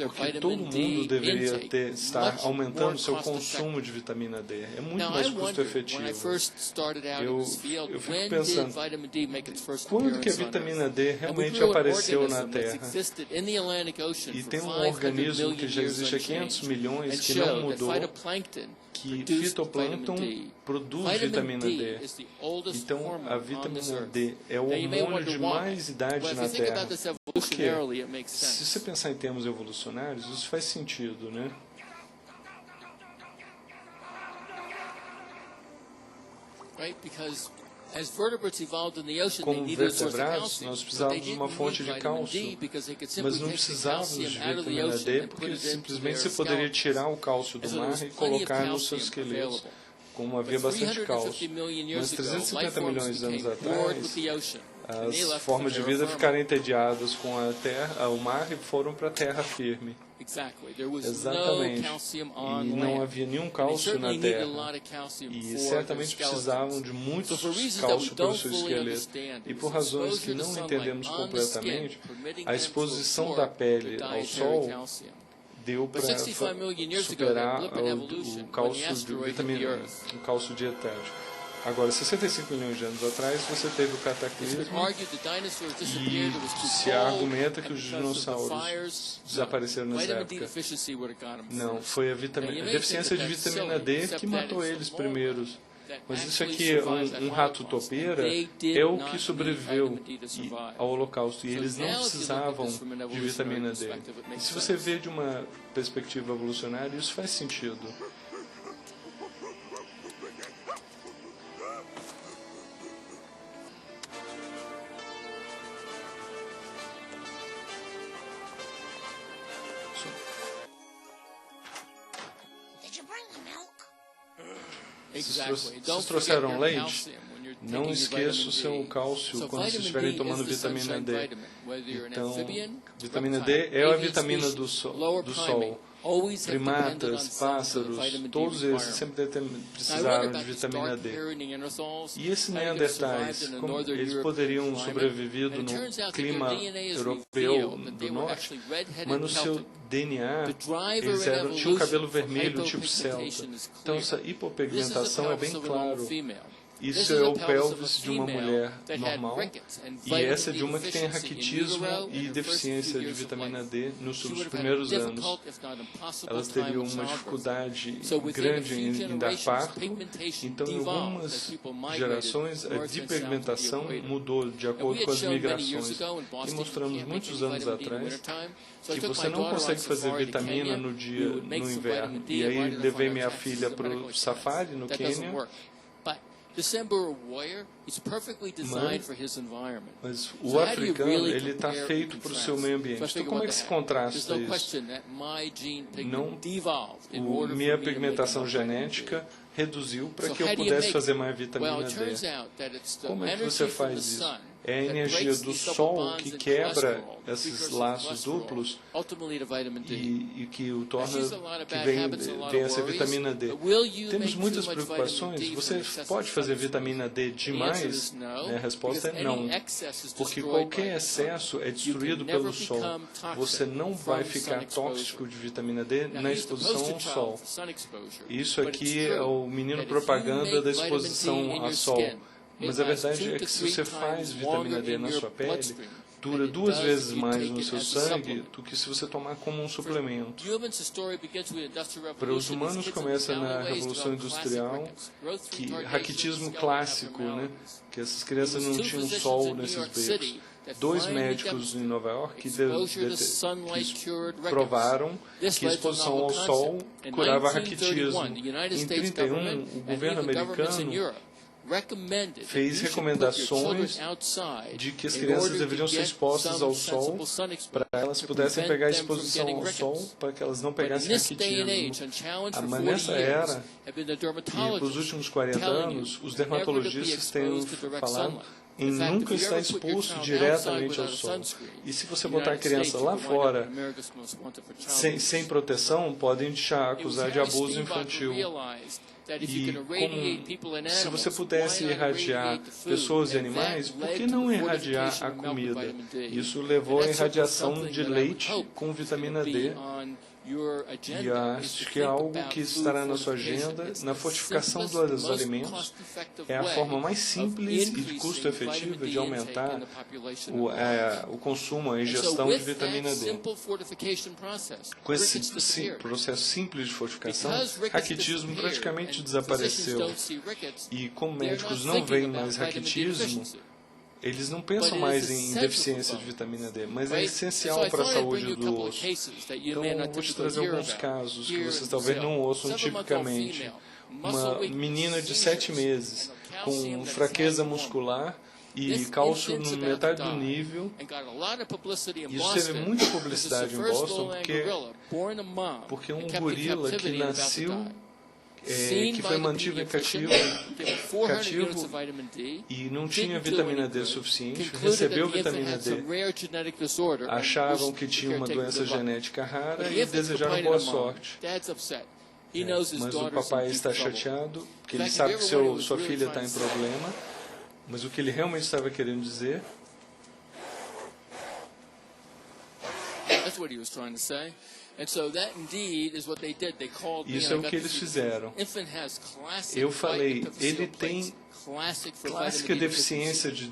Porque todo mundo deveria estar aumentando seu consumo de vitamina D. É muito mais custo efetivo. Eu fico pensando, quando que a vitamina D realmente apareceu na Terra? E tem um organismo que já existe há 500 milhões que não mudou, que fitoplâncton produz vitamina D. Então, a vitamina D é o hormônio de mais idade na Terra. Por quê? Se você pensar em termos evolucionários, isso faz sentido, né? Como vertebrados, nós precisávamos de uma fonte de cálcio, mas não precisávamos de vitamina D, porque simplesmente você poderia tirar o cálcio do mar e colocar nos seus esqueletos, como havia bastante cálcio. Mas 350 milhões de anos atrás, as formas de vida ficaram entediadas com a terra, o mar, e foram para a terra firme. Exatamente. E não havia nenhum cálcio na terra. E certamente precisavam de muito cálcio para o seu esqueleto. E por razões que não entendemos completamente, a exposição da pele ao sol deu para superar o cálcio de vitamina, o cálcio dietético. Agora, 65 milhões de anos atrás, você teve o cataclismo e se argumenta que os dinossauros desapareceram nessa época. Não, foi a deficiência de vitamina D que matou eles primeiros. Mas isso aqui, um rato topeira, é o que sobreviveu ao Holocausto. E eles não precisavam de vitamina D. E se você vê de uma perspectiva evolucionária, isso faz sentido. Se vocês trouxeram leite, não esqueça o seu cálcio quando vocês estiverem tomando vitamina D. Então, vitamina D é a vitamina do sol. Primatas, pássaros, todos eles sempre precisaram de vitamina D. E esses neandertais, como eles poderiam sobreviver no clima europeu do norte, mas no seu DNA, eles tinham cabelo vermelho, tipo celta. Então, essa hipopigmentação é bem claro. Isso é o pelvis de uma mulher normal, e essa é de uma que tem raquitismo e deficiência de vitamina D nos seus primeiros anos. Elas teriam uma dificuldade grande em dar parto, então em algumas gerações a dipigmentação mudou de acordo com as migrações. E mostramos muitos anos atrás que você não consegue fazer vitamina no inverno. E aí levei minha filha para o safari no Quênia. Mas o africano, ele está feito para o seu meio ambiente. Então, como é que se contrasta isso? Minha pigmentação genética reduziu para que eu pudesse fazer mais vitamina D. Como é que você faz isso? É a energia do sol que quebra esses laços duplos e que o torna que vem essa vitamina D. Temos muitas preocupações. Você pode fazer vitamina D demais? A resposta é não, porque qualquer excesso é destruído pelo sol. Você não vai ficar tóxico de vitamina D na exposição ao sol. Isso aqui é o menino propaganda da exposição ao sol. Mas a verdade é que se você faz vitamina D na sua pele, dura 2 vezes mais no seu sangue do que se você tomar como um suplemento. Para os humanos começa na Revolução Industrial, que raquitismo clássico, né? Que essas crianças não tinham sol nesses becos. 2 médicos em Nova York que provaram que a exposição ao sol curava raquitismo. Em 1931, o governo americano fez recomendações de que as crianças deveriam ser expostas ao sol para elas pudessem pegar a exposição ao sol, para que elas não pegassem raquitismo. Mas nessa era, e para os últimos 40 anos, os dermatologistas têm falado em nunca estar exposto diretamente ao sol. E se você botar a criança lá fora, sem proteção, podem te acusar de abuso infantil. E se você pudesse irradiar pessoas e animais, por que não irradiar a comida? Isso levou à irradiação de leite com vitamina D. E acho que é algo que estará na sua agenda. Na fortificação dos alimentos, é a forma mais simples e de custo efetiva de aumentar o consumo, a ingestão de vitamina D. Com esse processo simples de fortificação, raquitismo praticamente desapareceu. E como médicos não veem mais raquitismo, eles não pensam mais em deficiência de vitamina D, mas é essencial para a saúde do osso. Então, eu vou te trazer alguns casos que vocês talvez não ouçam tipicamente. Uma menina de 7 meses com fraqueza muscular e cálcio no metade do nível. Isso teve muita publicidade em Boston, porque um gorila que nasceu que foi mantido em cativo e não tinha vitamina D suficiente, recebeu vitamina D, achavam que tinha uma doença genética rara e desejaram boa sorte. Mas o papai está chateado, porque ele sabe que sua filha está em problema, mas o que ele realmente estava querendo dizer... Isso é o que eles fizeram. Eu falei, ele tem clássica deficiência de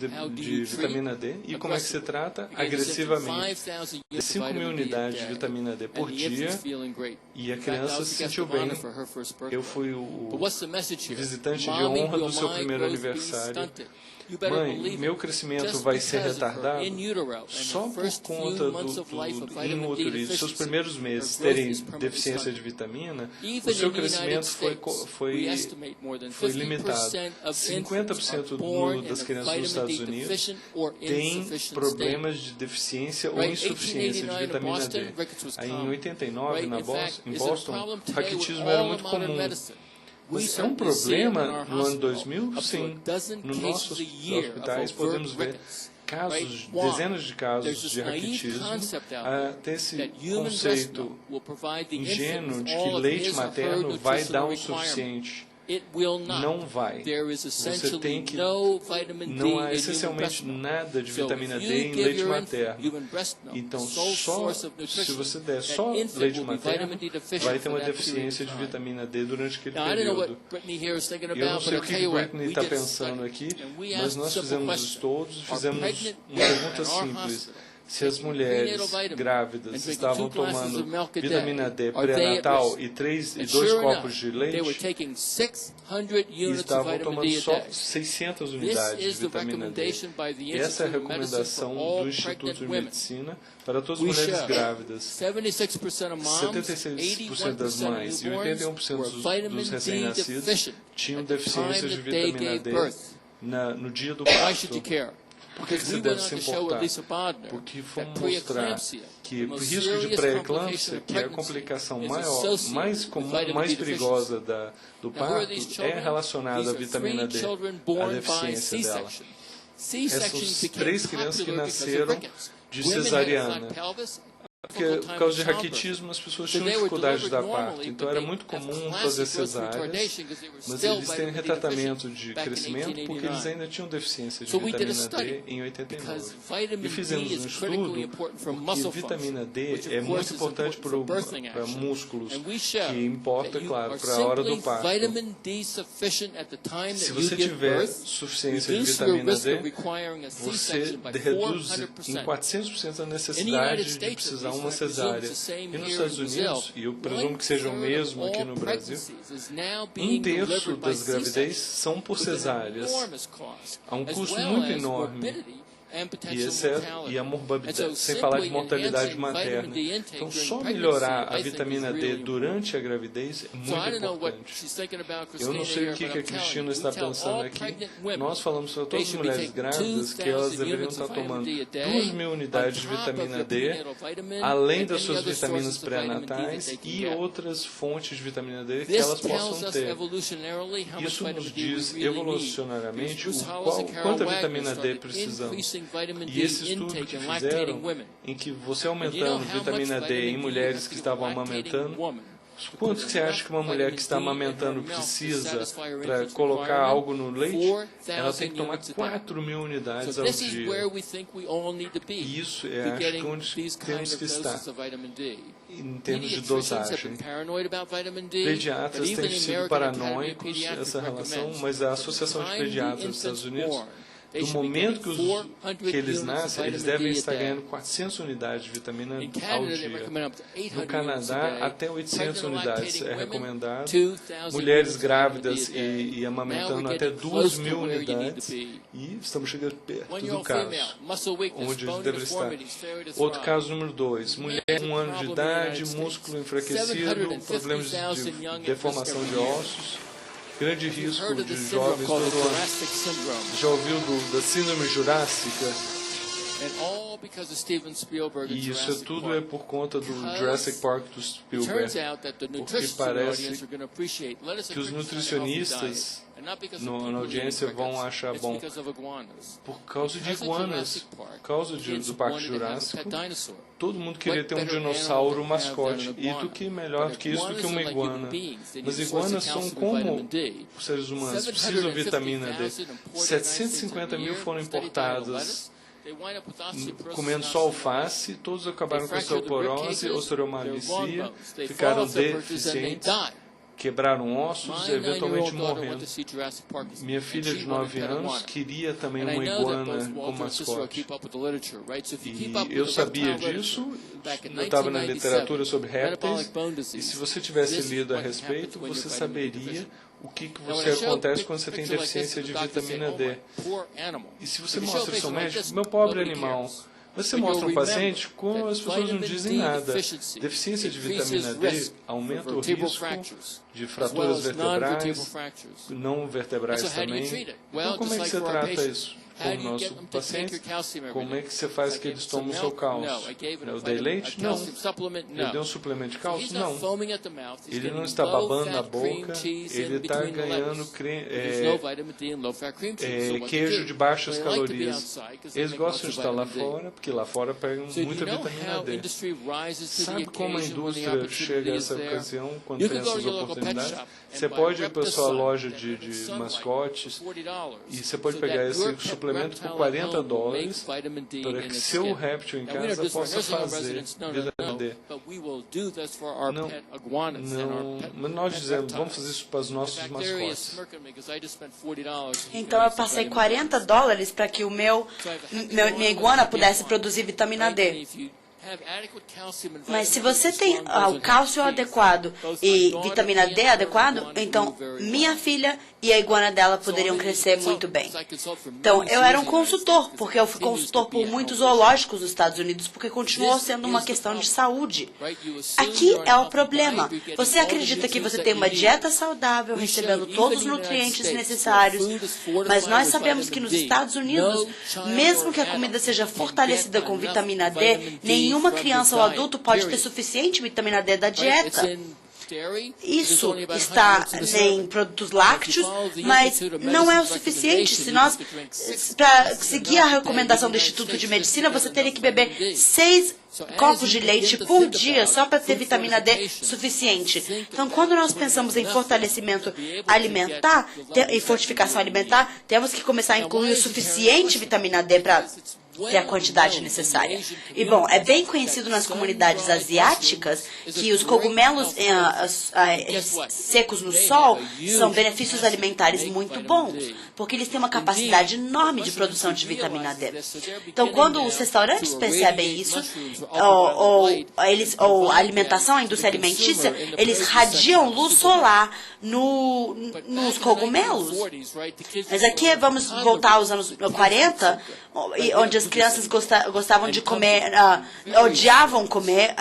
vitamina D. E como é que se trata? Agressivamente. 5.000 unidades de vitamina D por dia. E a criança se sentiu bem. Eu fui o visitante de honra do seu primeiro aniversário. Mãe, meu crescimento vai ser retardado só por conta do in utero e dos seus primeiros meses terem deficiência de vitamina, o seu crescimento foi limitado. 50% das crianças nos Estados Unidos têm problemas de deficiência ou insuficiência de vitamina D. Aí, em 89, em Boston, o raquitismo era muito comum. Mas é um problema no ano 2000? Sim. Nos nossos hospitais podemos ver dezenas de casos de raquitismo. Tem esse conceito ingênuo de que leite materno vai dar o suficiente. Não vai. Você tem que... Não há essencialmente nada de vitamina D em leite materno. Então, se você der só leite materno, vai ter uma deficiência de vitamina D durante aquele período. Eu não sei o que Britney está pensando aqui, mas nós fizemos estudos e fizemos uma pergunta simples. Se as mulheres grávidas estavam tomando vitamina D pré-natal e 2 copos de leite, e estavam tomando só 600 unidades de vitamina D. Essa é a recomendação do Instituto de Medicina para todas as mulheres grávidas. 76% das mães e 81% dos recém-nascidos tinham deficiência de vitamina D no dia do parto. Por que você deve se importar? Porque fomos mostrar que o risco de pré-eclâmpsia, que é a complicação mais comum, mais perigosa do parto, é relacionada à vitamina D, à deficiência dela. Essas 3 crianças que nasceram de cesariana. Porque, por causa de raquitismo, as pessoas tinham dificuldade de dar parto. Então, era muito comum fazer cesáreas, mas eles têm retratamento de crescimento porque eles ainda tinham deficiência de vitamina D em 89. E fizemos um estudo porque vitamina D é muito importante para músculos, que importa, claro, para a hora do parto. Se você tiver suficiência de vitamina D, você reduz em 400% a necessidade de precisar uma cesárea. E nos Estados Unidos, e eu presumo que seja o mesmo aqui no Brasil, 1/3 das gravidez são por cesáreas. Há um custo muito enorme. E a morbidade, sem falar de mortalidade materna. Então, só melhorar a vitamina D durante a gravidez é muito importante. Eu não sei o que a Cristina está pensando aqui. Nós falamos para todas as mulheres grávidas que elas deveriam estar tomando 2.000 unidades de vitamina D, além das suas vitaminas pré-natais e outras fontes de vitamina D que elas possam ter. Isso nos diz evolucionariamente quanta vitamina D precisamos. E esse estudo que fizeram, em que você aumentando vitamina D em mulheres que estavam amamentando, quanto você acha que uma mulher que está amamentando precisa para colocar algo no leite? Ela tem que tomar 4.000 unidades ao dia. E isso é, acho que, onde temos que estar em termos de dosagem. Pediatras têm sido paranoicos nessa relação, mas a Associação de Pediatras dos Estados Unidos, do momento que eles nascem, eles devem estar ganhando 400 unidades de vitamina ao dia. No Canadá, até 800 unidades é recomendado. Mulheres grávidas e amamentando até 2.000 unidades. E estamos chegando perto do caso, onde a gente deve estar. Outro caso número 2. Mulher de 1 ano de idade, músculo enfraquecido, problemas de deformação de ossos. Grande risco de jovens todo ano. Já ouviu da síndrome jurássica? E isso tudo é por conta do Jurassic Park do Spielberg. Porque parece que os nutricionistas na audiência vão achar bom por causa de iguanas, por causa do Parque Jurássico. Todo mundo queria ter um dinossauro mascote. E do que melhor do que isso do que uma iguana. Mas iguanas são como os seres humanos, precisam de vitamina D. 750 mil foram importadas comendo só alface, todos acabaram com osteoporose, osteomalacia, ficaram deficientes, quebraram ossos, eventualmente morrendo. Minha filha de 9 anos queria também uma iguana como mascote. E eu sabia disso, eu estava na literatura sobre répteis, e se você tivesse lido a respeito, você saberia o que você acontece quando você tem deficiência de vitamina D. E se você mostra ao seu médico, meu pobre animal, você mostra um paciente, como as pessoas não dizem nada. Deficiência de vitamina D aumenta o risco de fraturas vertebrais, não vertebrais também. Então, como é que você trata isso com o nosso paciente? Como é que você faz que eles tomem o seu cálcio? Eu dei leite? Não. Ele deu um suplemento de cálcio? Não. Ele não está babando na boca, ele está ganhando queijo de baixas calorias. Eles gostam de estar lá fora, porque lá fora pegam muita vitamina D. Sabe como a indústria chega a essa ocasião, quando tem essas oportunidades? Você pode ir para a sua loja de mascotes e você pode pegar esse suplemento por $40 para que seu réptil em casa possa fazer vitamina D. Não, mas nós dizemos, vamos fazer isso para os nossos mascotes. Então eu passei $40 para que minha iguana pudesse produzir vitamina D. Mas se você tem o cálcio adequado e vitamina D adequado, então minha filha e a iguana dela poderiam crescer muito bem. Então, eu era um consultor, porque eu fui consultor por muitos zoológicos nos Estados Unidos, porque continuou sendo uma questão de saúde. Aqui é o problema. Você acredita que você tem uma dieta saudável, recebendo todos os nutrientes necessários, mas nós sabemos que nos Estados Unidos, mesmo que a comida seja fortalecida com vitamina D, nenhuma criança ou adulto pode ter suficiente vitamina D da dieta. Isso está em produtos lácteos, mas não é o suficiente. Para seguir a recomendação do Instituto de Medicina, você teria que beber 6 copos de leite por dia só para ter vitamina D suficiente. Então, quando nós pensamos em fortalecimento alimentar e fortificação alimentar, temos que começar a incluir o suficiente vitamina D para ter a quantidade necessária. E, bom, é bem conhecido nas comunidades asiáticas que os cogumelos secos no sol são benefícios alimentares muito bons, porque eles têm uma capacidade enorme de produção de vitamina D. Então, quando os restaurantes percebem isso, ou a alimentação, a indústria alimentícia, eles radiam luz solar nos cogumelos. Mas aqui vamos voltar aos anos 40, onde as crianças gostavam de comer, odiavam comer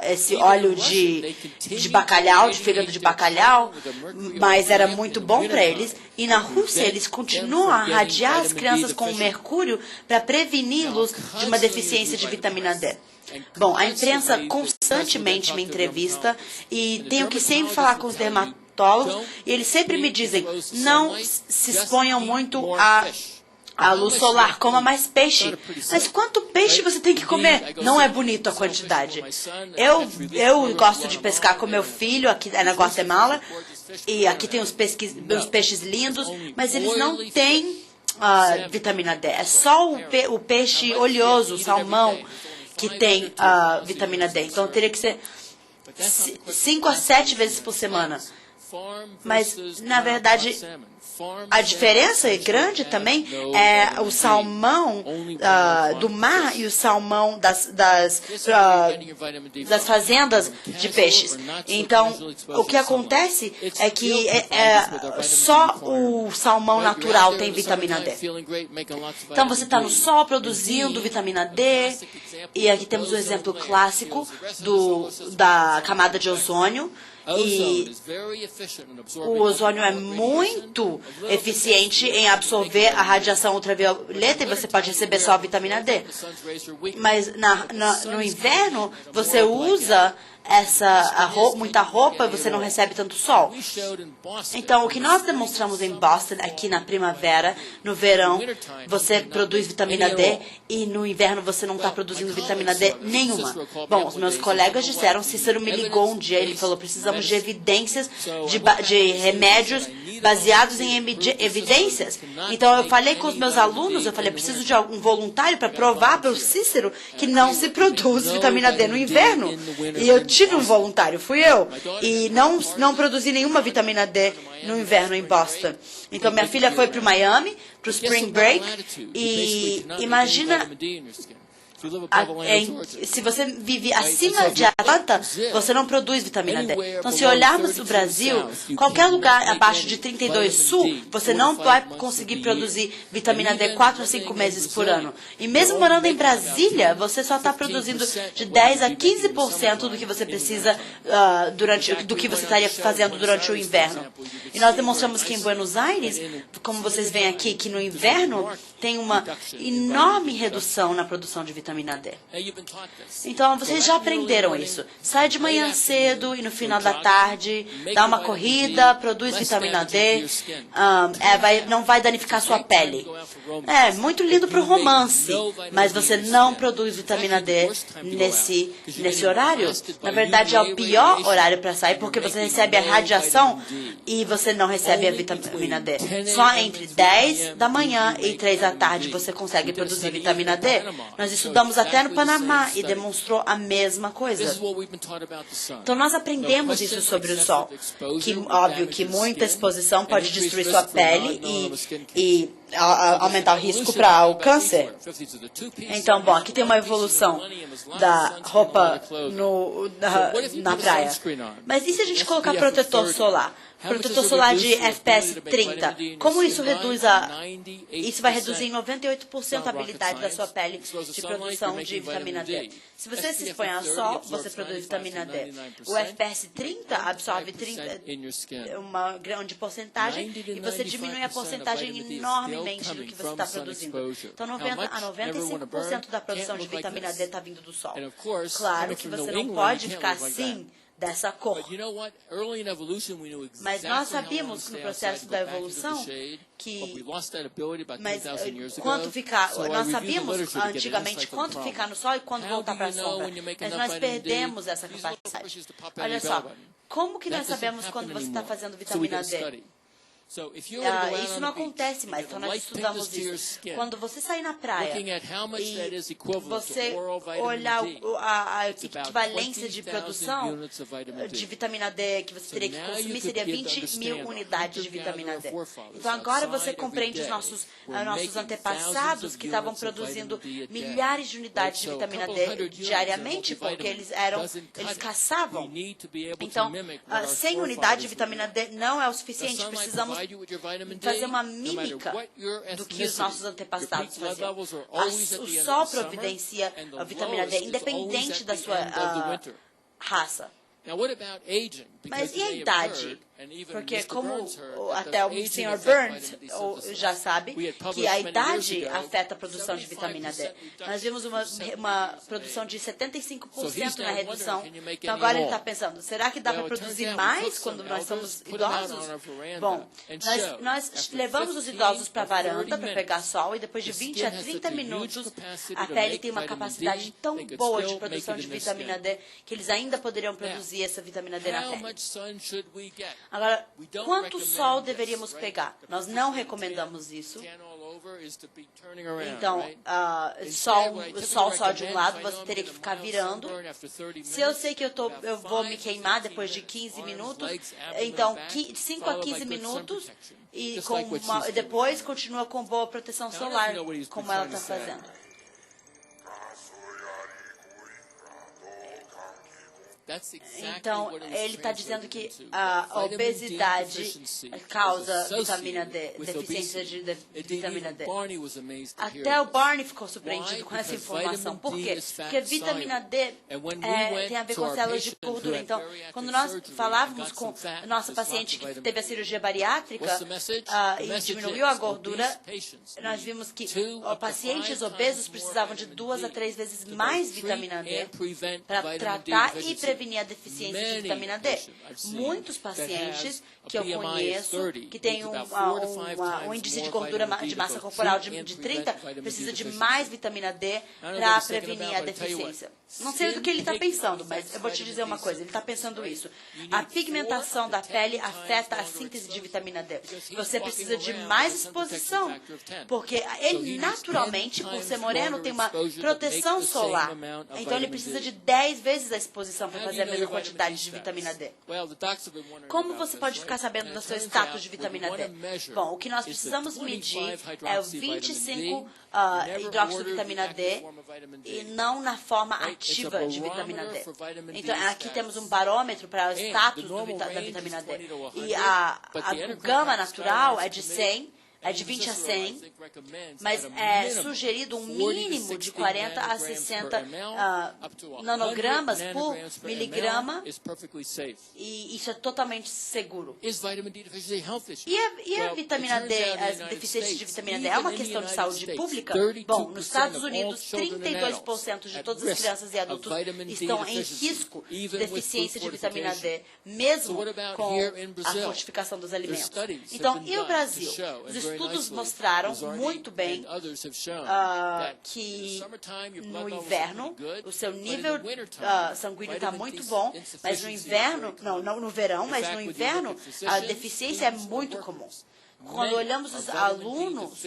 esse óleo de bacalhau, de fígado de bacalhau, mas era muito bom para eles. E na Rússia, eles continuam a radiar as crianças com mercúrio para preveni-los de uma deficiência de vitamina D. Bom, a imprensa constantemente me entrevista e tenho que sempre falar com os dermatólogos e eles sempre me dizem, não se exponham muito a luz solar, coma mais peixe. Mas quanto peixe você tem que comer? Não é bonito a quantidade. Eu gosto de pescar com meu filho, aqui na Guatemala, e aqui tem uns peixes lindos, mas eles não têm vitamina D. É só o peixe oleoso, o salmão, que tem vitamina D. Então teria que ser 5 a 7 vezes por semana. Mas, na verdade, a diferença é grande também é o salmão do mar e o salmão das fazendas de peixes. Então, o que acontece é que só o salmão natural tem vitamina D. Então, você está no sol produzindo vitamina D, e aqui temos um exemplo clássico da camada de ozônio. E o ozônio é muito eficiente em absorver a radiação ultravioleta e você pode receber só a vitamina D. Mas no inverno, você usa muita roupa e você não recebe tanto sol. Então, o que nós demonstramos em Boston, aqui na primavera, no verão, você produz vitamina D e no inverno você não está produzindo vitamina D nenhuma. Bom, os meus colegas disseram, Cícero me ligou um dia, ele falou, precisamos de evidências, de remédios baseados em evidências. Então, eu falei com os meus alunos, eu falei, preciso de algum voluntário para provar para o Cícero que não se produz vitamina D no inverno. E eu tive um voluntário, fui eu, e não produzi nenhuma vitamina D no inverno em Boston. Então, minha filha foi para o Miami, para o Spring Break, e imagina, se você vive acima de Atlanta, você não produz vitamina D. Então, se olharmos o Brasil, qualquer lugar abaixo de 32 Sul, você não vai conseguir produzir vitamina D 4 a 5 meses por ano. E mesmo morando em Brasília, você só está produzindo de 10 a 15% do que você precisa, do que você estaria fazendo durante o inverno. E nós demonstramos que em Buenos Aires, como vocês veem aqui, que no inverno tem uma enorme redução na produção de vitamina D. Então, vocês já aprenderam isso. Sai de manhã cedo e no final da tarde, dá uma corrida, produz vitamina D, não vai danificar sua pele. É muito lindo para o romance, mas você não produz vitamina D nesse horário. Na verdade, é o pior horário para sair, porque você recebe a radiação e você não recebe a vitamina D. Só entre 10 da manhã e 3 da tarde você consegue produzir vitamina D. Nós estudamos até no Panamá e demonstrou a mesma coisa. Então, nós aprendemos isso sobre o sol. Que, óbvio que muita exposição pode destruir sua pele e aumentar o risco para o câncer. Então, bom, aqui tem uma evolução da roupa na praia. Mas e se a gente colocar protetor solar? Protetor solar de FPS 30. Como isso reduz isso vai reduzir em 98% a habilidade da sua pele de produção de vitamina D. Se você se expõe ao sol, você produz vitamina D. O FPS 30 absorve uma grande porcentagem e você diminui a porcentagem enormemente do que você está produzindo. Então, 90 a 95% da produção de vitamina D está vindo do sol. Claro que você não pode ficar assim, dessa cor. Mas nós sabíamos no processo da evolução que nós sabíamos antigamente quanto ficar no sol e quando voltar para a sombra. Mas nós perdemos essa capacidade. Olha só, como que nós sabemos quando você está fazendo vitamina D? Isso não acontece mais, então nós estudamos isso. Quando você sair na praia e você olhar a equivalência de produção de vitamina D que você teria que consumir, seria 20 mil unidades de vitamina D. Então agora você compreende os nossos antepassados que estavam produzindo milhares de unidades de vitamina D diariamente, porque eles caçavam. Então, 100 unidades de vitamina D não é o suficiente, precisamos fazer uma mímica do que os nossos antepassados faziam. O sol providencia a vitamina D, independente da sua raça. Mas e a idade? Porque como até o Sr. Burns já sabe que a idade afeta a produção de vitamina D. Nós vimos uma produção de 75% na redução. Então agora ele está pensando, será que dá para produzir mais quando nós somos idosos? Bom, nós levamos os idosos para a varanda para pegar sol e depois de 20 a 30 minutos a pele tem uma capacidade tão boa de produção de vitamina D que eles ainda poderiam produzir essa vitamina D na pele. Agora, quanto sol deveríamos pegar? Nós não recomendamos isso. Então, sol só de um lado, você teria que ficar virando. Se eu sei que eu vou me queimar depois de 15 minutos, então 5 a 15 minutos e depois continua com boa proteção solar, como ela está fazendo. Então, ele está dizendo que a obesidade causa vitamina D, deficiência de vitamina D. Até o Barney ficou surpreendido com essa informação. Por quê? Porque vitamina D tem a ver com células de gordura. Então, quando nós falávamos com a nossa paciente que teve a cirurgia bariátrica e diminuiu a gordura, nós vimos que pacientes obesos precisavam de 2 a 3 vezes mais vitamina D para tratar e prevenir a deficiência de vitamina D. Muitos pacientes que eu conheço, que têm um índice de gordura de massa corporal de 30, precisa de mais vitamina D para prevenir a deficiência. Não sei do que ele está pensando, mas eu vou te dizer uma coisa, ele está pensando isso. A pigmentação da pele afeta a síntese de vitamina D. Você precisa de mais exposição, porque ele naturalmente, por ser moreno, tem uma proteção solar. Então ele precisa de 10 vezes a exposição para fazer a mesma quantidade de vitamina D. Como você pode ficar sabendo do seu status de vitamina D? Bom, o que nós precisamos medir é o 25 hidróxido de vitamina D e não na forma ativa de vitamina D. Então, aqui temos um barômetro para o status da vitamina D. E o gama natural é de 100, é de 20 a 100, mas é sugerido um mínimo de 40 a 60 nanogramas por miligrama, e isso é totalmente seguro. E a vitamina D, as deficiências de vitamina D, é uma questão de saúde pública? Bom, nos Estados Unidos, 32% de todas as crianças e adultos estão em risco de deficiência de vitamina D, mesmo com a fortificação dos alimentos. Então, e o Brasil? Os estudos mostraram muito bem que no inverno o seu nível sanguíneo está muito bom, mas no inverno, não no verão, mas no inverno a deficiência é muito comum. Quando olhamos os alunos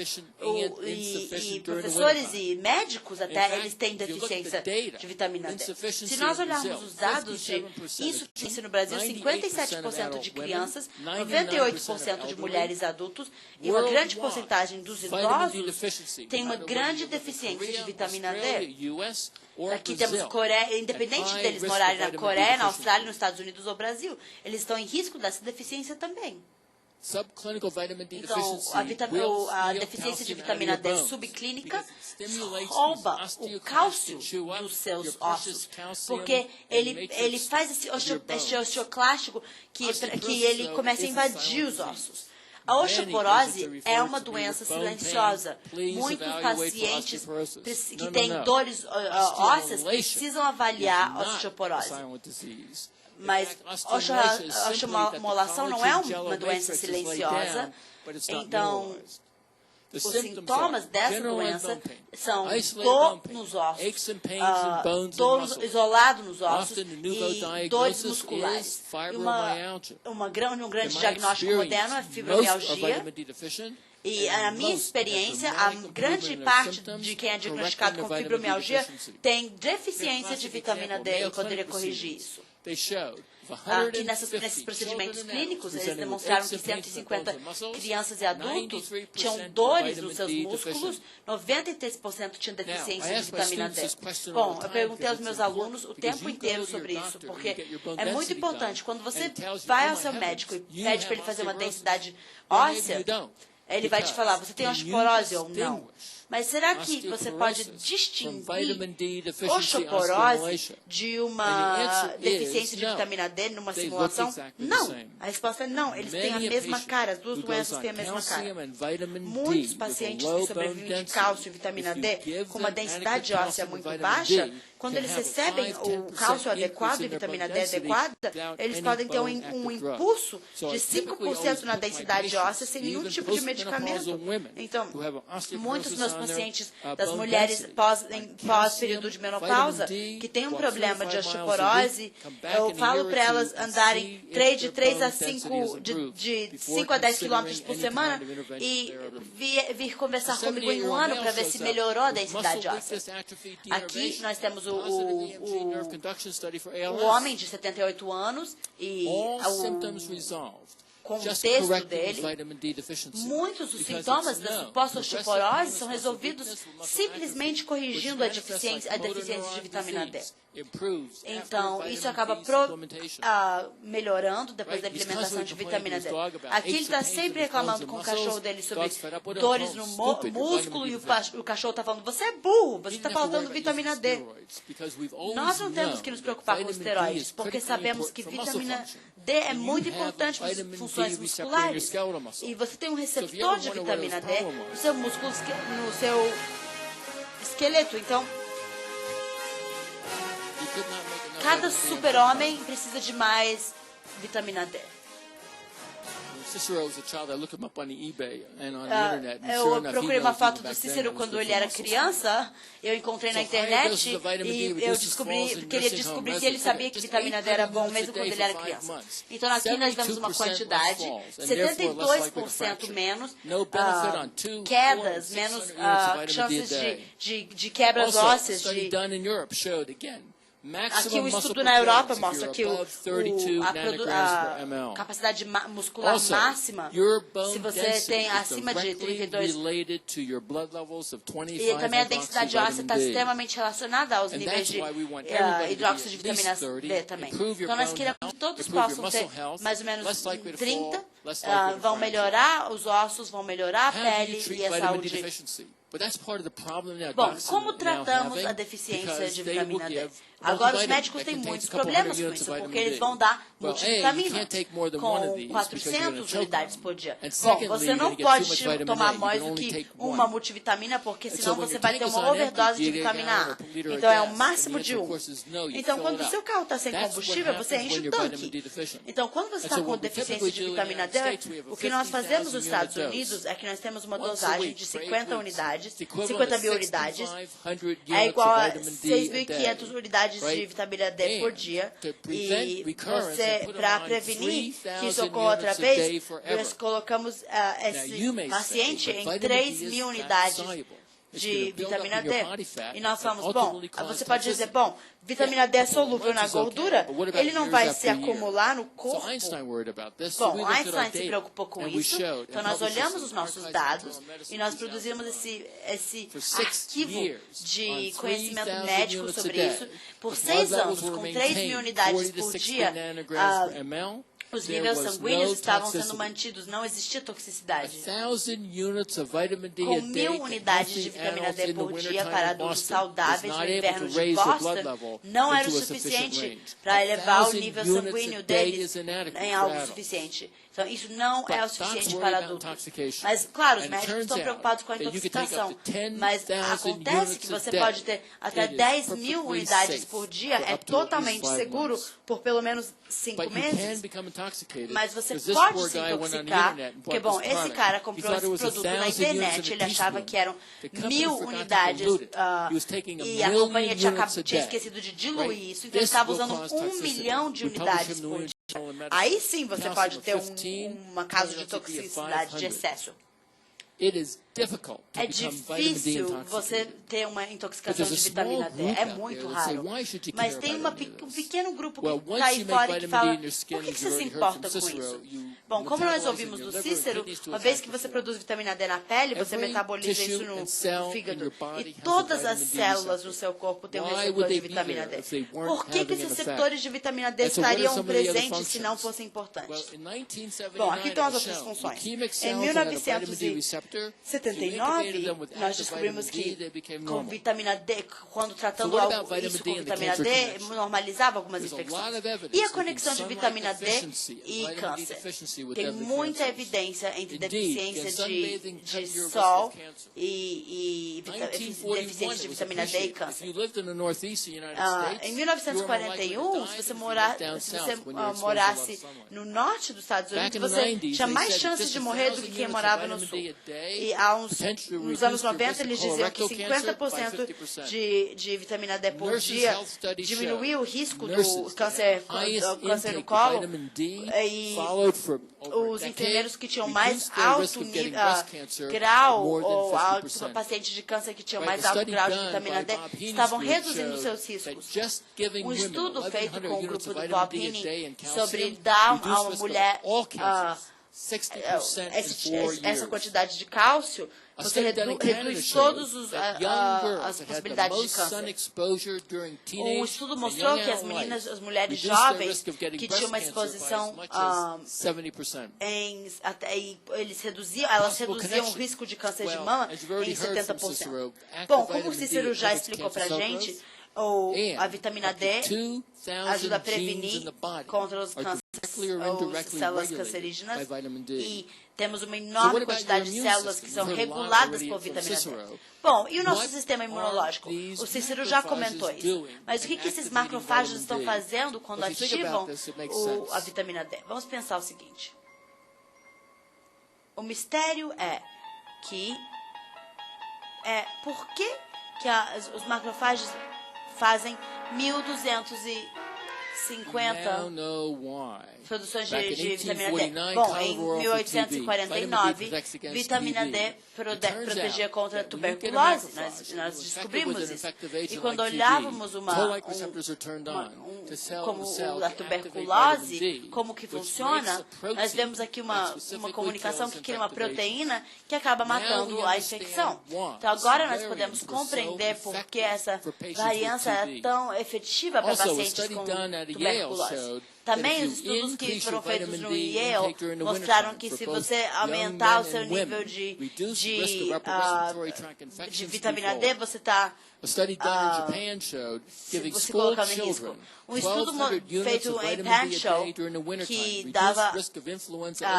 e professores e médicos, até eles têm deficiência de vitamina D. Se nós olharmos os dados de insuficiência no Brasil, 57% de crianças, 98% de mulheres adultos e uma grande porcentagem dos idosos tem uma grande deficiência de vitamina D. Aqui temos Coreia, independente deles morarem na Coreia, na Austrália, nos Estados Unidos ou Brasil, eles estão em risco dessa deficiência também. Então, a deficiência de vitamina D subclínica rouba o cálcio dos seus ossos, porque ele faz esse osteoclástico que ele começa a invadir os ossos. A osteoporose é uma doença silenciosa. Muitos pacientes que têm dores ósseas precisam avaliar a osteoporose. Mas a osteomolação não é uma doença silenciosa, então os sintomas dessa doença são dor nos ossos, dor isolado nos ossos e dores musculares. E um grande diagnóstico moderno é fibromialgia. E na minha experiência, a grande parte de quem é diagnosticado com fibromialgia tem deficiência de vitamina D e poderia corrigir isso. Que nesses procedimentos clínicos, eles demonstraram que 150 crianças e adultos tinham dores nos seus músculos, 93% tinham deficiência de vitamina D. Bom, eu perguntei aos meus alunos o tempo inteiro sobre isso, porque é muito importante. Quando você vai ao seu médico e pede para ele fazer uma densidade óssea, ele vai te falar, você tem osteoporose ou não? Mas será que você pode distinguir osteoporose de uma deficiência de vitamina D numa simulação? Não. A resposta é não. Eles têm a mesma cara. As duas doenças têm a mesma cara. Muitos pacientes que sobrevivem de cálcio e vitamina D com uma densidade óssea muito baixa, quando eles recebem o cálcio adequado e vitamina D adequada, eles podem ter um impulso de 5% na densidade óssea sem nenhum tipo de medicamento. Então, muitos dos meus pacientes, das mulheres pós-período de menopausa, que têm um problema de osteoporose, eu falo para elas andarem de 3 a 5, de 5 a 10 quilômetros por semana e vir conversar comigo em um ano para ver se melhorou a densidade óssea. Aqui nós temos o homem de 78 anos e contexto dele, muitos dos sintomas da suposta osteoporose são resolvidos simplesmente corrigindo a deficiência de vitamina D. Então, isso acaba melhorando depois da implementação de vitamina D. Aqui ele está sempre reclamando com o cachorro dele sobre dores no músculo e o cachorro está falando, você é burro, você está faltando vitamina D. Nós não temos que nos preocupar com esteroides, porque sabemos que vitamina D é muito importante para as funções musculares. E você tem um receptor de vitamina D no seu músculo, no seu esqueleto. Então, cada super-homem precisa de mais vitamina D. Eu procurei uma foto do Cícero quando ele era criança, eu encontrei na internet e eu queria descobrir se ele sabia que vitamina D era bom mesmo quando ele era criança. Então aqui nós vemos uma quantidade, 72% menos quedas, menos chances de quebras ósseas. Aqui o estudo na Europa mostra que a capacidade muscular máxima, se você tem acima de 32, e também a densidade óssea está extremamente relacionada aos níveis de hidróxido de vitamina D também. Então nós queremos que todos possam ter mais ou menos 30, vão melhorar os ossos, vão melhorar a pele e a saúde. Bom, como tratamos a deficiência de vitamina D? Agora, os médicos têm muitos problemas com isso, porque eles vão dar multivitamina com 400 unidades por dia. Bom, você não pode tomar mais do que uma multivitamina, porque senão você vai ter uma overdose de vitamina A. Então, é o máximo de 1. Então, quando o seu carro está sem combustível, você enche o tanque. Então, quando você está com deficiência de vitamina D, o que nós fazemos nos Estados Unidos é que nós temos uma dosagem de 50 mil unidades, é igual a 6.500 unidades de vitamina D por dia. E você, para prevenir que isso ocorra outra vez, nós colocamos esse paciente em 3.000 unidades de vitamina D. E nós falamos, bom, você pode dizer, bom, vitamina D é solúvel na gordura, ele não vai se acumular no corpo. Bom, Einstein se preocupou com isso, então nós olhamos os nossos dados e nós produzimos esse arquivo de conhecimento médico sobre isso. Por 6 anos, com 3.000 unidades por dia, os níveis sanguíneos estavam sendo mantidos, não existia toxicidade. Com 1.000 unidades de vitamina D por dia para adultos saudáveis no inverno de Boston, não era o suficiente para elevar o nível sanguíneo deles em algo suficiente. Então, isso não é o suficiente para adultos. Mas, claro, os médicos estão preocupados com a intoxicação. Mas acontece que você pode ter até 10.000 unidades por dia, é totalmente seguro por pelo menos 5 meses. Mas você pode se intoxicar, porque, bom, esse cara comprou esse produto na internet, ele achava que eram 1.000 unidades e a companhia tinha esquecido de diluir isso, então ele estava usando 1 milhão de unidades por dia. Aí sim você pode ter uma caso de toxicidade de excesso. É difícil você ter uma intoxicação de vitamina D, é muito raro. Mas tem um pequeno grupo que está aí fora que fala, por que você se importa com isso? Bom, como nós ouvimos do Cícero, uma vez que você produz vitamina D na pele, você metaboliza isso no fígado. E todas as células no seu corpo têm um receptor de vitamina D. Por que esses receptores de vitamina D estariam presentes se não fossem importantes? Bom, aqui estão as outras funções. Em 1979, nós descobrimos que com vitamina D, quando tratando isso com vitamina D, normalizava algumas infecções. E a conexão de vitamina D e câncer? Tem muita evidência entre deficiência de sol e deficiência de vitamina D e câncer. Em 1941, se você morasse no norte dos Estados Unidos, você tinha mais chances de morrer do que quem morava no sul. E nos anos 90, eles diziam que 50% de vitamina D por dia diminuía o risco do câncer no colo. E os enfermeiros que tinham mais alto grau, ou pacientes de câncer que tinham mais alto grau de vitamina D, estavam reduzindo seus riscos. Um estudo feito com o grupo do Bob Heeney sobre dar a uma mulher essa quantidade de cálcio, você reduz todas as possibilidades de câncer. Um estudo mostrou que as meninas, as mulheres jovens que tinham uma exposição elas reduziam o risco de câncer de mama em 70%. Bom, como o Cícero já explicou para a gente, a vitamina D ajuda a prevenir contra os cânceres ou células cancerígenas, e temos uma enorme quantidade de células que são reguladas por vitamina D. Bom, e o nosso sistema imunológico? O Cícero já comentou isso. Mas o que esses macrofágios estão fazendo quando ativam a vitamina D? Vamos pensar o seguinte. O mistério é que por que os macrofágios fazem 1.250 produções de vitamina D. Bom, em 1849, vitamina D protegia contra a tuberculose. Nós descobrimos isso. E quando olhávamos como a tuberculose, como que funciona, nós vemos aqui uma comunicação que cria uma proteína que acaba matando a infecção. Então agora nós podemos compreender por que essa variância é tão efetiva para pacientes com tuberculose. Também os estudos que foram feitos no Yale mostraram que se você aumentar o seu nível de vitamina D, você está você colocando em risco. Um estudo feito em Pancho que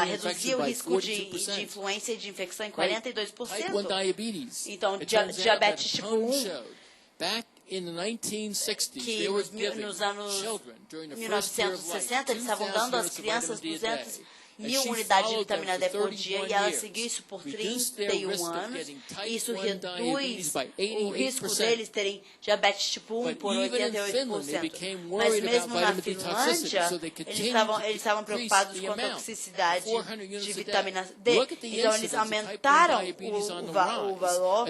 reduzia o risco de influência e de infecção em 42%. Então, diabetes tipo 1. Que nos anos 1960 eles estavam dando às crianças 200 mil unidades de vitamina D por dia e ela seguiu isso por 31 anos. Isso reduz o risco deles terem diabetes tipo 1 por 88%. Mas mesmo na Finlândia, eles estavam preocupados com a toxicidade de vitamina D. Então, eles aumentaram o valor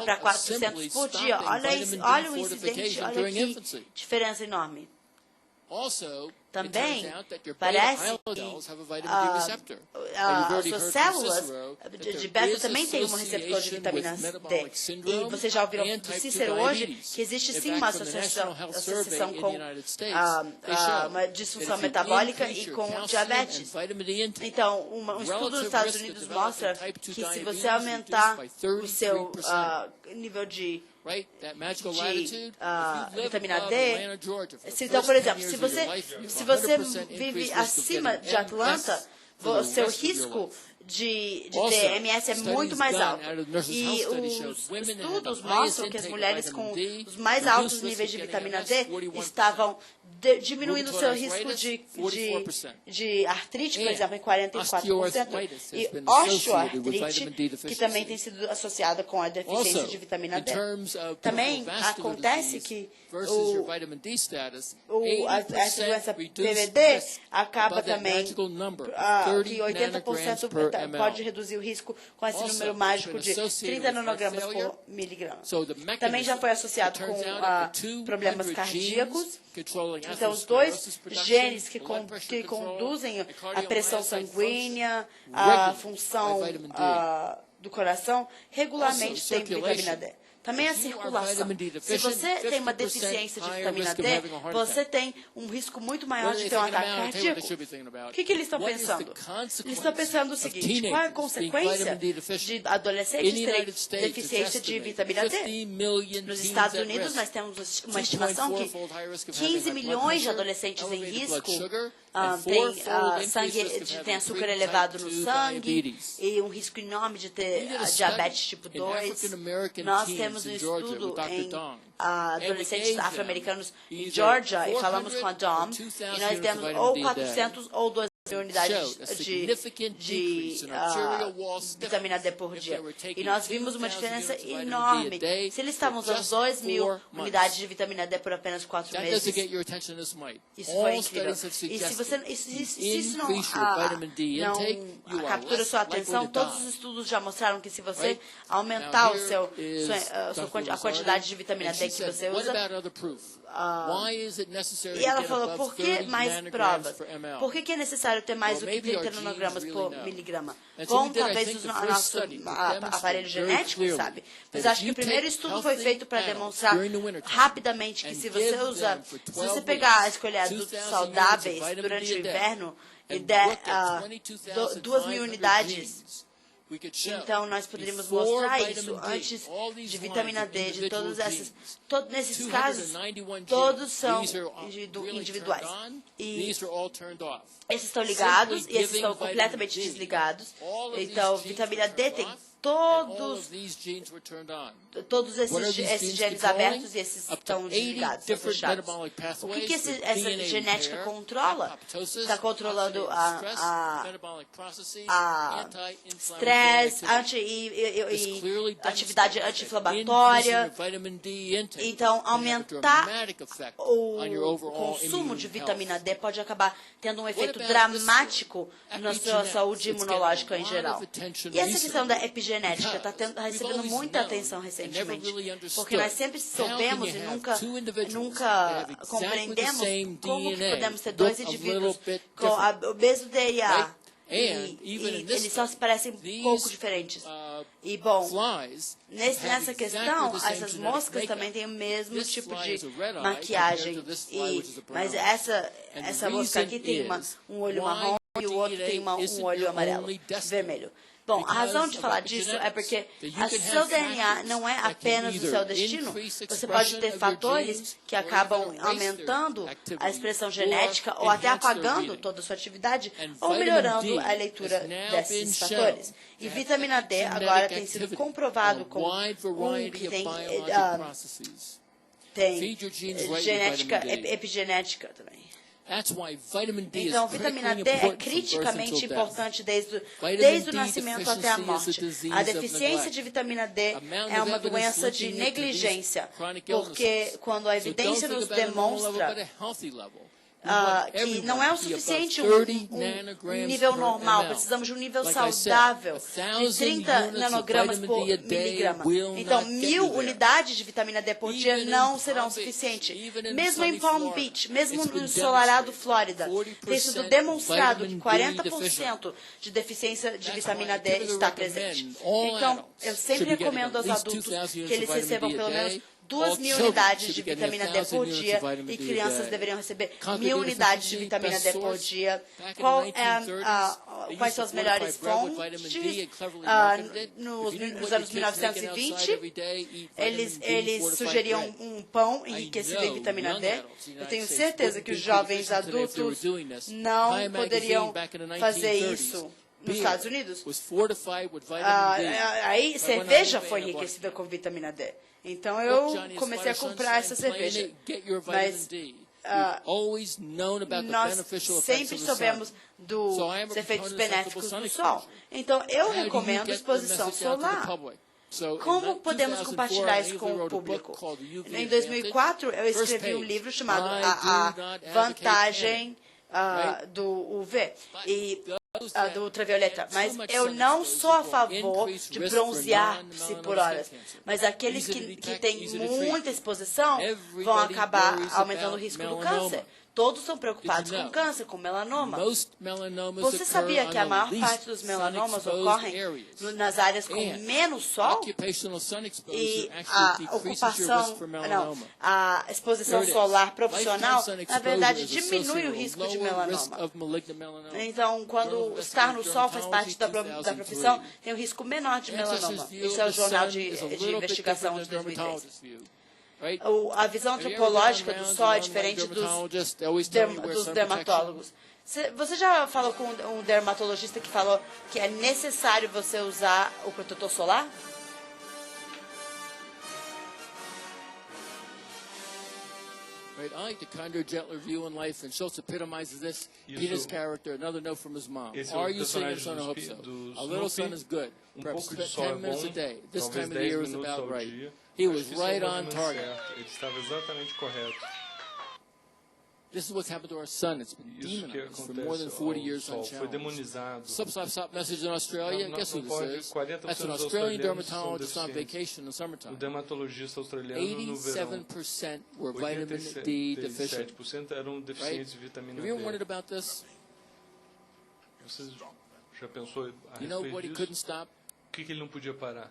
para 400 por dia. Olha o incidente, olha que diferença enorme. Também parece que as suas células de beta também têm um receptor de vitamina D. E vocês já ouviram do Cícero hoje que existe sim uma associação com uma disfunção metabólica e com diabetes. Então, um estudo dos Estados Unidos mostra que se você aumentar o seu nível de vitamina D. Então, por exemplo, se você vive acima de Atlanta, o seu risco de ter MS é muito mais alto. E os estudos mostram que as mulheres com os mais altos níveis de vitamina D estavam diminuindo o seu risco de artrite, por exemplo, em 44%, e osteoartrite, que também tem sido associada com a deficiência de vitamina D. Também acontece que essa doença PVD acaba também que 80% pode reduzir o risco com esse número mágico de 30 nanogramas por miligrama. Também já foi associado com problemas cardíacos. Então, os dois genes que conduzem a pressão sanguínea, a função do coração, regularmente têm vitamina D. Também a circulação. Se você tem uma deficiência de vitamina D, você tem um risco muito maior de ter um ataque cardíaco. O que eles estão pensando? Eles estão pensando o seguinte: qual é a consequência de adolescentes terem deficiência de vitamina D? Nos Estados Unidos, nós temos uma estimação que 15 milhões de adolescentes em risco tem açúcar elevado no sangue e um risco enorme de ter diabetes tipo 2. Nós temos um estudo em adolescentes afro-americanos em Georgia e falamos com a DOM e nós temos ou 400 ou 2 unidades de vitamina D por dia. E nós vimos uma diferença enorme. Se eles estavam usando 2.000 unidades de vitamina D por apenas 4 meses, isso foi incrível. E se isso não captura sua atenção, todos os estudos já mostraram que se você aumentar a quantidade de vitamina D que você usa, e ela falou, por que mais provas? Por que é necessário necessário ter mais do que 30 nanogramas por miligrama. Bom, talvez o nosso aparelho genético, sabe? Mas acho que o primeiro estudo foi feito para demonstrar rapidamente que se você pegar, escolher adultos saudáveis durante o inverno e der 2.000 unidades, então nós poderíamos mostrar isso antes de vitamina D, de todas essas. Nesses casos, todos são individuais. E esses estão ligados e esses estão completamente desligados. Então, vitamina D tem todos esses genes abertos e esses estão desligados, estão fechados. O que essa genética controla? Está controlando a estresse e atividade anti-inflamatória. Então, aumentar o consumo de vitamina D pode acabar tendo um efeito dramático na sua saúde imunológica em geral. E essa questão da epigenética está recebendo muita atenção recentemente, porque nós sempre soubemos e nunca compreendemos como que podemos ter dois indivíduos com o mesmo DNA e eles só se parecem um pouco diferentes. E, bom, nessa questão, essas moscas também têm o mesmo tipo de maquiagem, mas essa mosca aqui tem um olho marrom e o outro tem um olho amarelo, vermelho. Bom, a razão de falar disso é porque o seu DNA não é apenas o seu destino. Você pode ter fatores que acabam aumentando a expressão genética ou até apagando toda a sua atividade ou melhorando a leitura desses fatores. E vitamina D agora tem sido comprovado como que tem genética, epigenética também. Então, vitamina D é criticamente importante desde o nascimento até a morte. A deficiência de vitamina D é uma doença de negligência, porque quando a evidência nos demonstra que não é o suficiente um nível normal, precisamos de um nível saudável de 30 nanogramas por miligrama. Então, 1.000 unidades de vitamina D por dia não serão suficientes. Mesmo em Palm Beach, mesmo no ensolarado Flórida, tem sido demonstrado que 40% de deficiência de vitamina D está presente. Então, eu sempre recomendo aos adultos que eles recebam pelo menos 2.000 unidades de vitamina D por dia e crianças deveriam receber 1.000 unidades de vitamina D por dia. Quais são as melhores fontes? Nos anos 1920, eles sugeriam um pão enriquecido em vitamina D. Eu tenho certeza que os jovens adultos não poderiam fazer isso nos Estados Unidos. Aí, cerveja foi enriquecida com vitamina D. Então, eu comecei a comprar essa cerveja. Mas nós sempre soubemos dos efeitos benéficos do sol. Então, eu recomendo exposição solar. Como podemos compartilhar isso com o público? Em 2004, eu escrevi um livro chamado A Vantagem do UV. Do ultravioleta, mas eu não sou a favor de bronzear-se por horas. Mas aqueles que têm muita exposição vão acabar aumentando o risco do câncer. Todos são preocupados com câncer, com melanoma. Você sabia que a maior parte dos melanomas ocorrem nas áreas com menos sol? E a exposição solar profissional, na verdade, diminui o risco de melanoma. Então, quando estar no sol faz parte da profissão, tem um risco menor de melanoma. Isso é o Jornal de Investigação de 2010. A visão antropológica do sol é diferente dos dermatólogos. Você já falou com um dermatologista que falou que é necessário você usar o protetor solar? Right, I like the kinder, gentler view in life, and Schultz epitomizes this. Peter's character, another note from his mom. Are you seeing your son? I hope so. A little son is good. Perhaps 10 minutes a day. This time of the year was about right. He was right on target. Ele estava exatamente correto. This is what's happened to our sun. It's been demonized for more than 40 years unchallenged. Stop message in Australia. Guess who this is? That's an Australian dermatologist on vacation in the summertime. 87% were vitamin D deficient. Eram deficientes de vitamina D. Have you ever wondered about this? Você já pensou a respeito disso? O que ele não podia parar?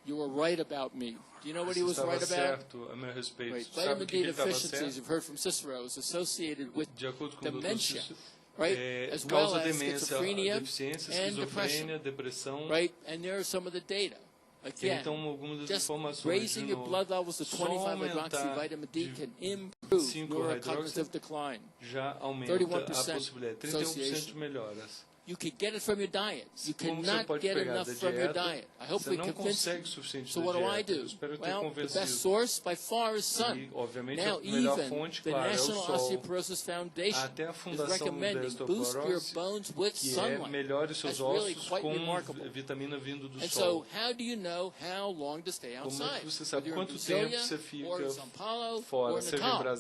You were right about me. Do you know what he was right about? Certo a meu respeito. Right. Vitamin D deficiencies, you've heard from Cicero, is associated with dementia, right? As well as schizophrenia and depression, right? And there are some of the data. Again, just raising your blood levels to 25-hydroxy vitamin D can improve neurocognitive decline. Já aumenta 31% de melhoras. You can get it from your diet. You cannot get enough from your diet. I hope we convince you. So what do? Well, the best source by far is sun. Now even the National Osteoporosis Foundation is recommending boost your bones with sunlight. That's really quite remarkable. And so how do you know how long to stay outside? Whether you're in Brasília or in São Paulo or Natal.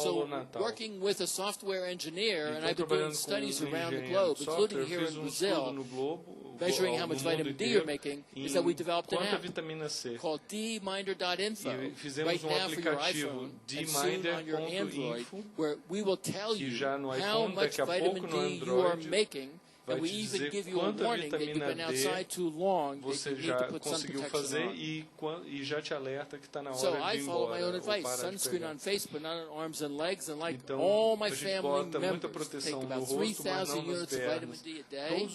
So working with a software engineer, and I've been doing studies around the globe, including here in Brazil, measuring how much vitamin D you're making, is that we developed an app called dminder.info right now for your iPhone and soon on your Android, where we will tell you how much vitamin D you are making, and we even give you a warning that you've been outside too long, that you need to put sun protection on. So I follow my own advice. Sunscreen on face, but not on arms and legs, and like all my family members, take about 3,000 units of vitamin D a day.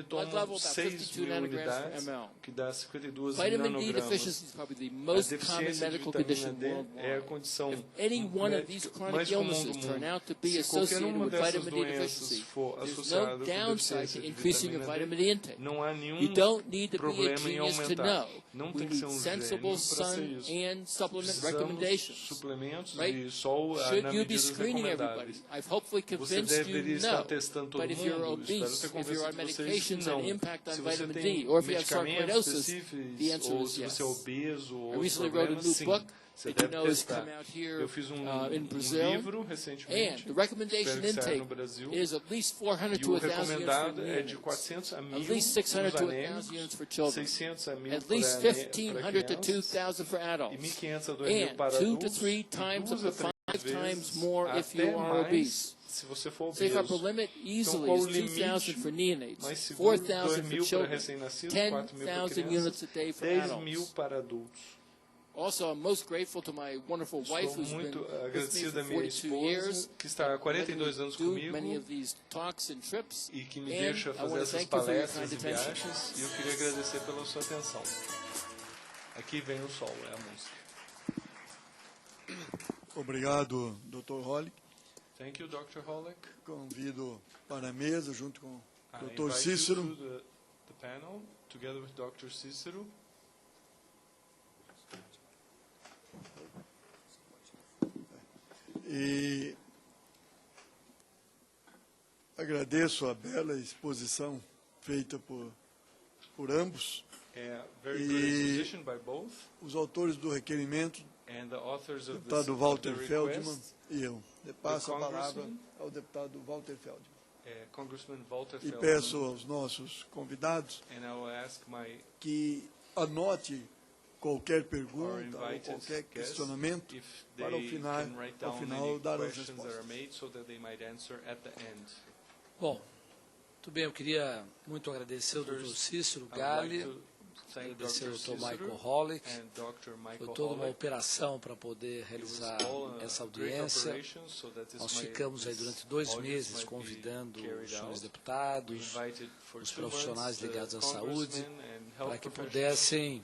Blood level about 52 nanograms per ml. Vitamin D deficiency is probably the most common medical condition worldwide. If any one of these chronic illnesses turn out to be associated with vitamin D deficiency, there's no downside to increasing your vitamin D intake. You don't need to be a genius to know. We need sensible sun and supplement recommendations. Right? Should you be screening everybody? I've hopefully convinced you no. But if you're obese, if you're on medications that impact on vitamin D, or if you have sarcoidosis, the answer is yes. I recently wrote a new book that you know has come out here in Brazil, and the recommendation intake is at least 400 to 1,000 units for men, at least 600 to 1,000 units for children, at least 1,500 to 2,000 for adults, and 2 to 3 times up to 5 times more if you are obese. Safe upper limit easily is 2,000 for neonates, 4,000 for children, 10,000 units a day for adults. Also, I'm most grateful to my wonderful wife, who's been with me for 42 years, que está há 42 anos comigo, many of these talks and trips, e que me deixa fazer essas palestras e viagens, e eu queria agradecer pela sua atenção. Aqui vem o sol, é a música. Obrigado, Dr. Hollick. Thank you, Dr. Hollick. Convido para a mesa junto com o Dr. Cícero. The panel, together with Dr. Cícero. E agradeço a bela exposição feita por ambos. E os autores do requerimento, o deputado Walter Feldman e eu. Passo a palavra ao deputado Walter Feldman. E peço aos nossos convidados que anote qualquer pergunta ou qualquer questionamento para ao final dar as respostas. Bom, muito bem, eu queria muito agradecer ao Dr. Cícero Galli, agradecer ao Dr. Michael Hollick, foi toda uma operação para poder realizar essa audiência. Nós ficamos aí durante 2 meses convidando os senhores deputados, os profissionais ligados à saúde, para que pudessem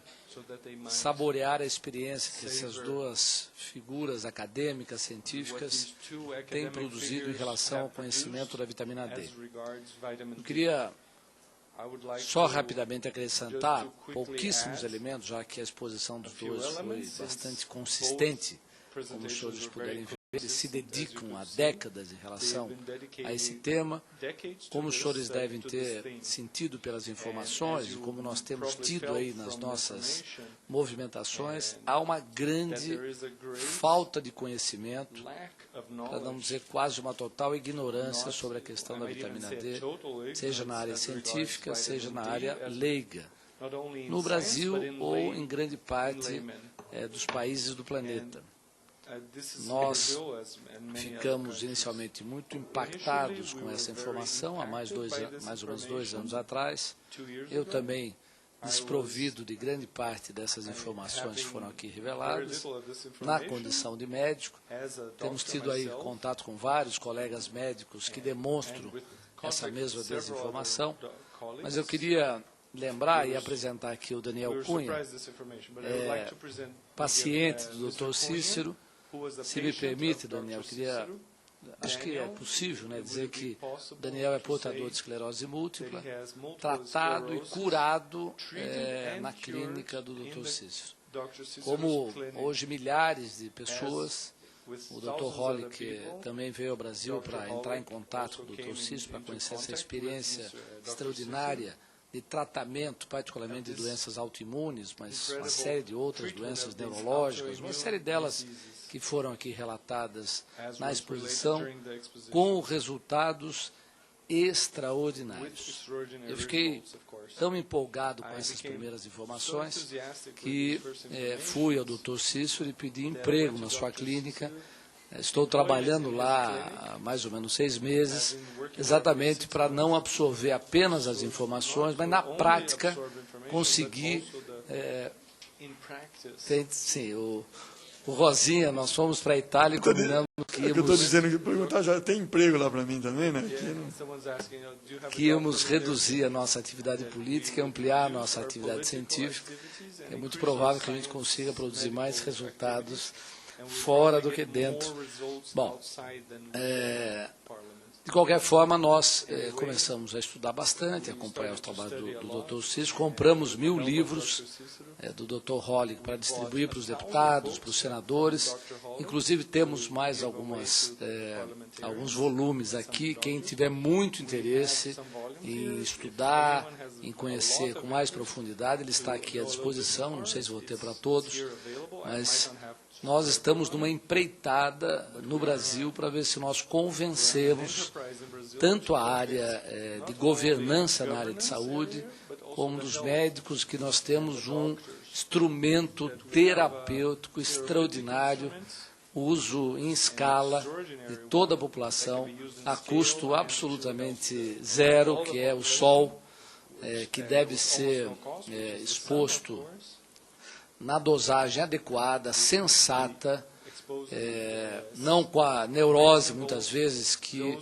saborear a experiência que essas duas figuras acadêmicas, científicas, têm produzido em relação ao conhecimento da vitamina D. Eu queria só rapidamente acrescentar pouquíssimos elementos, já que a exposição dos dois foi bastante consistente, como os senhores puderem ver. Eles se dedicam há décadas em relação a esse tema, como os senhores devem ter sentido pelas informações, e como nós temos tido aí nas nossas movimentações, há uma grande falta de conhecimento, para não dizer quase uma total ignorância sobre a questão da vitamina D, seja na área científica, seja na área leiga, no Brasil ou em grande parte dos países do planeta. Nós ficamos inicialmente muito impactados com essa informação há mais ou menos 2 anos atrás. Eu também, desprovido de grande parte dessas informações que foram aqui reveladas, na condição de médico, temos tido aí contato com vários colegas médicos que demonstram essa mesma desinformação, mas eu queria lembrar e apresentar aqui o Daniel Cunha, paciente do Dr. Cícero. Se me permite, Daniel, acho que é possível, né, dizer que Daniel é portador de esclerose múltipla, tratado e curado na clínica do Dr. Cícero. Como hoje milhares de pessoas, o Dr. Holly, que também veio ao Brasil para entrar em contato com o Dr. Cícero, para conhecer essa experiência extraordinária de tratamento, particularmente de doenças autoimunes, mas uma série de outras doenças neurológicas, uma série delas que foram aqui relatadas na exposição, com resultados extraordinários. Eu fiquei tão empolgado com essas primeiras informações que fui ao Dr. Cícero e pedi emprego na sua clínica. Estou trabalhando lá há mais ou menos 6 meses, exatamente para não absorver apenas as informações, mas na prática conseguir... sim, o Rosinha, nós fomos para a Itália e combinamos que íamos... Eu estou dizendo que perguntar já tem emprego lá para mim também, né? Que íamos reduzir a nossa atividade política e ampliar a nossa atividade científica. É muito provável que a gente consiga produzir mais resultados fora do que dentro. Bom, de qualquer forma, nós começamos a estudar bastante, a acompanhar os trabalhos do Dr. Cícero, compramos 1000 livros do Dr. Holly para distribuir para os deputados, para os senadores, inclusive temos mais alguns volumes aqui. Quem tiver muito interesse em estudar, em conhecer com mais profundidade, ele está aqui à disposição, não sei se vou ter para todos, mas... Nós estamos numa empreitada no Brasil para ver se nós convencemos tanto a área de governança na área de saúde, como dos médicos, que nós temos um instrumento terapêutico extraordinário, uso em escala de toda a população, a custo absolutamente zero, que é o sol, que deve ser exposto na dosagem adequada, sensata, não com a neurose, muitas vezes, que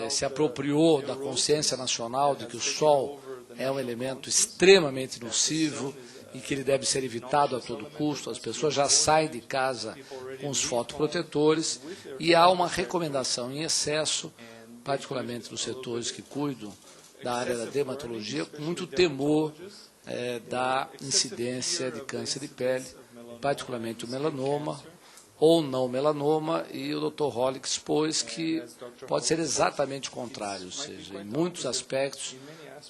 se apropriou da consciência nacional de que o sol é um elemento extremamente nocivo e que ele deve ser evitado a todo custo. As pessoas já saem de casa com os fotoprotetores e há uma recomendação em excesso, particularmente nos setores que cuidam da área da dermatologia, com muito temor da incidência de câncer de pele, particularmente o melanoma ou não melanoma, e o Dr. Holly expôs que pode ser exatamente o contrário, ou seja, em muitos aspectos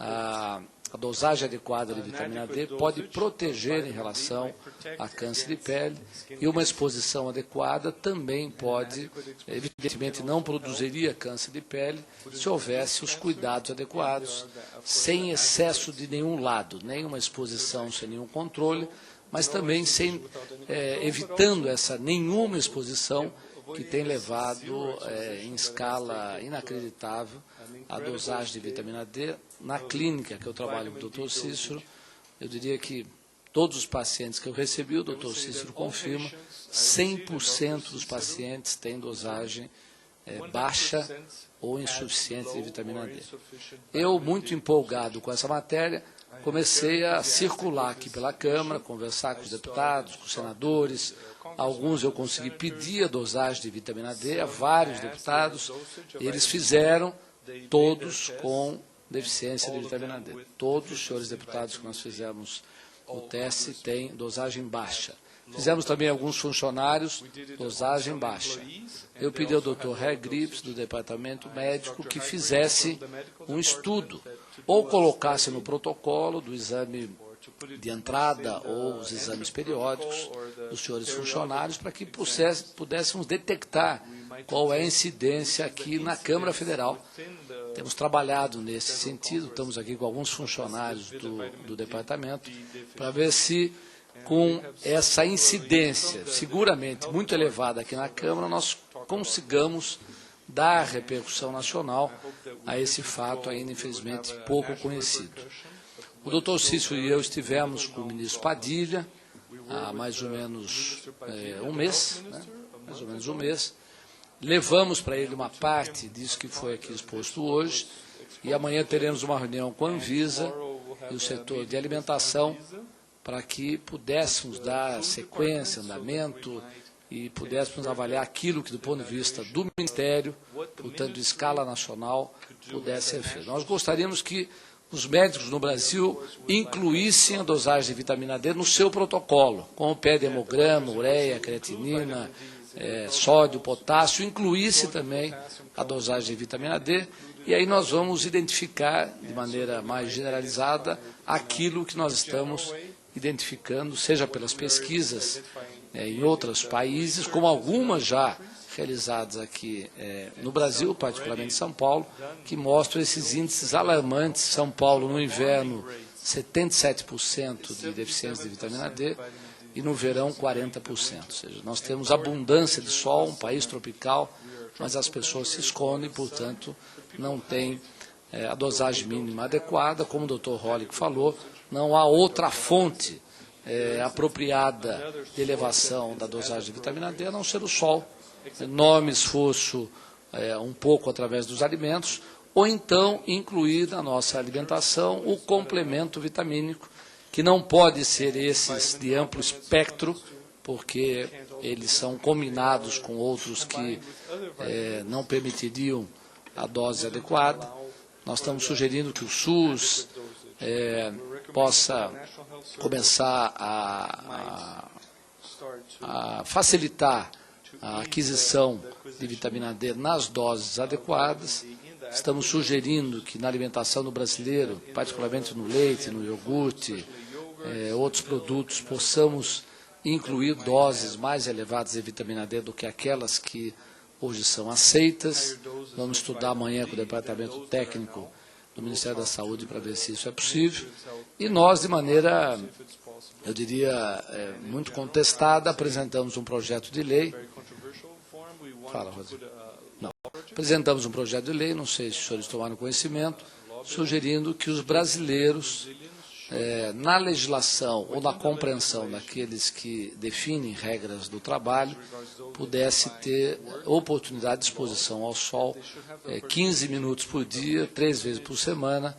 a dosagem adequada de vitamina D pode proteger em relação a câncer de pele, e uma exposição adequada também pode, evidentemente não produziria câncer de pele se houvesse os cuidados adequados, sem excesso de nenhum lado, nem uma exposição sem nenhum controle, mas também evitando essa nenhuma exposição que tem levado em escala inacreditável a dosagem de vitamina D. Na clínica que eu trabalho com o Dr. Cícero, eu diria que todos os pacientes que eu recebi, o Dr. Cícero confirma, 100% dos pacientes têm dosagem baixa ou insuficiente de vitamina D. Eu, muito empolgado com essa matéria, comecei a circular aqui pela Câmara, conversar com os deputados, com os senadores. Alguns eu consegui pedir a dosagem de vitamina D a vários deputados. Eles fizeram, todos com deficiência de vitamina D. Todos os senhores deputados que nós fizemos o teste têm dosagem baixa. Fizemos também alguns funcionários, dosagem baixa. Eu pedi ao Dr. Herr Grips, do Departamento Médico, que fizesse um estudo, ou colocasse no protocolo do exame de entrada ou os exames periódicos dos senhores funcionários, para que pudéssemos detectar qual é a incidência aqui na Câmara Federal. Temos trabalhado nesse sentido, estamos aqui com alguns funcionários do departamento, para ver se com essa incidência seguramente muito elevada aqui na Câmara, nós consigamos dar repercussão nacional a esse fato ainda, infelizmente, pouco conhecido. O doutor Cícero e eu estivemos com o ministro Padilha há mais ou menos um mês, né? Mais ou menos um mês. Levamos para ele uma parte disso que foi aqui exposto hoje, e amanhã teremos uma reunião com a Anvisa e o setor de alimentação para que pudéssemos dar sequência, andamento e pudéssemos avaliar aquilo que, do ponto de vista do Ministério, portanto, de escala nacional, pudesse ser feito. Nós gostaríamos que os médicos no Brasil incluíssem a dosagem de vitamina D no seu protocolo, com o pé de hemograma, ureia, creatinina, sódio, potássio, incluísse também a dosagem de vitamina D, e aí nós vamos identificar de maneira mais generalizada aquilo que nós estamos identificando, seja pelas pesquisas em outros países, como algumas já realizadas aqui no Brasil, particularmente em São Paulo, que mostram esses índices alarmantes. São Paulo, no inverno, 77% de deficiência de vitamina D, e no verão 40%. Ou seja, nós temos abundância de sol, um país tropical, mas as pessoas se escondem, portanto, não tem a dosagem mínima adequada. Como o Dr. Hollick falou, não há outra fonte apropriada de elevação da dosagem de vitamina D a não ser o sol, enorme esforço um pouco através dos alimentos, ou então incluir na nossa alimentação o complemento vitamínico, que não pode ser esses de amplo espectro, porque eles são combinados com outros que não permitiriam a dose adequada. Nós estamos sugerindo que o SUS possa começar a facilitar a aquisição de vitamina D nas doses adequadas. Estamos sugerindo que na alimentação do brasileiro, particularmente no leite, no iogurte, outros produtos, possamos incluir doses mais elevadas de vitamina D do que aquelas que hoje são aceitas. Vamos estudar amanhã com o Departamento Técnico do Ministério da Saúde para ver se isso é possível. E nós, de maneira, eu diria, muito contestada, apresentamos um projeto de lei. Fala, Rosa. Não. Apresentamos um projeto de lei, não sei se os senhores tomaram conhecimento, sugerindo que os brasileiros, na legislação ou na compreensão daqueles que definem regras do trabalho, pudesse ter oportunidade de exposição ao sol 15 minutos por dia, 3 vezes por semana,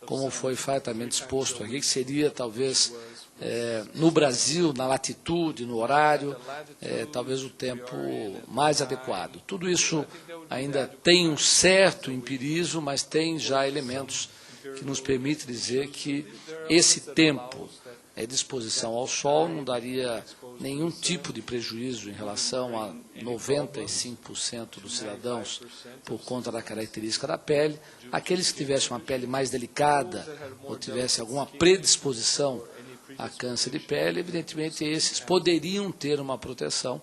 como foi fartamente exposto aqui, que seria talvez no Brasil, na latitude, no horário, talvez o tempo mais adequado. Tudo isso ainda tem um certo empirismo, mas tem já elementos que nos permitem dizer que esse tempo de exposição ao sol não daria nenhum tipo de prejuízo em relação a 95% dos cidadãos por conta da característica da pele. Aqueles que tivessem uma pele mais delicada ou tivessem alguma predisposição a câncer de pele, evidentemente esses poderiam ter uma proteção,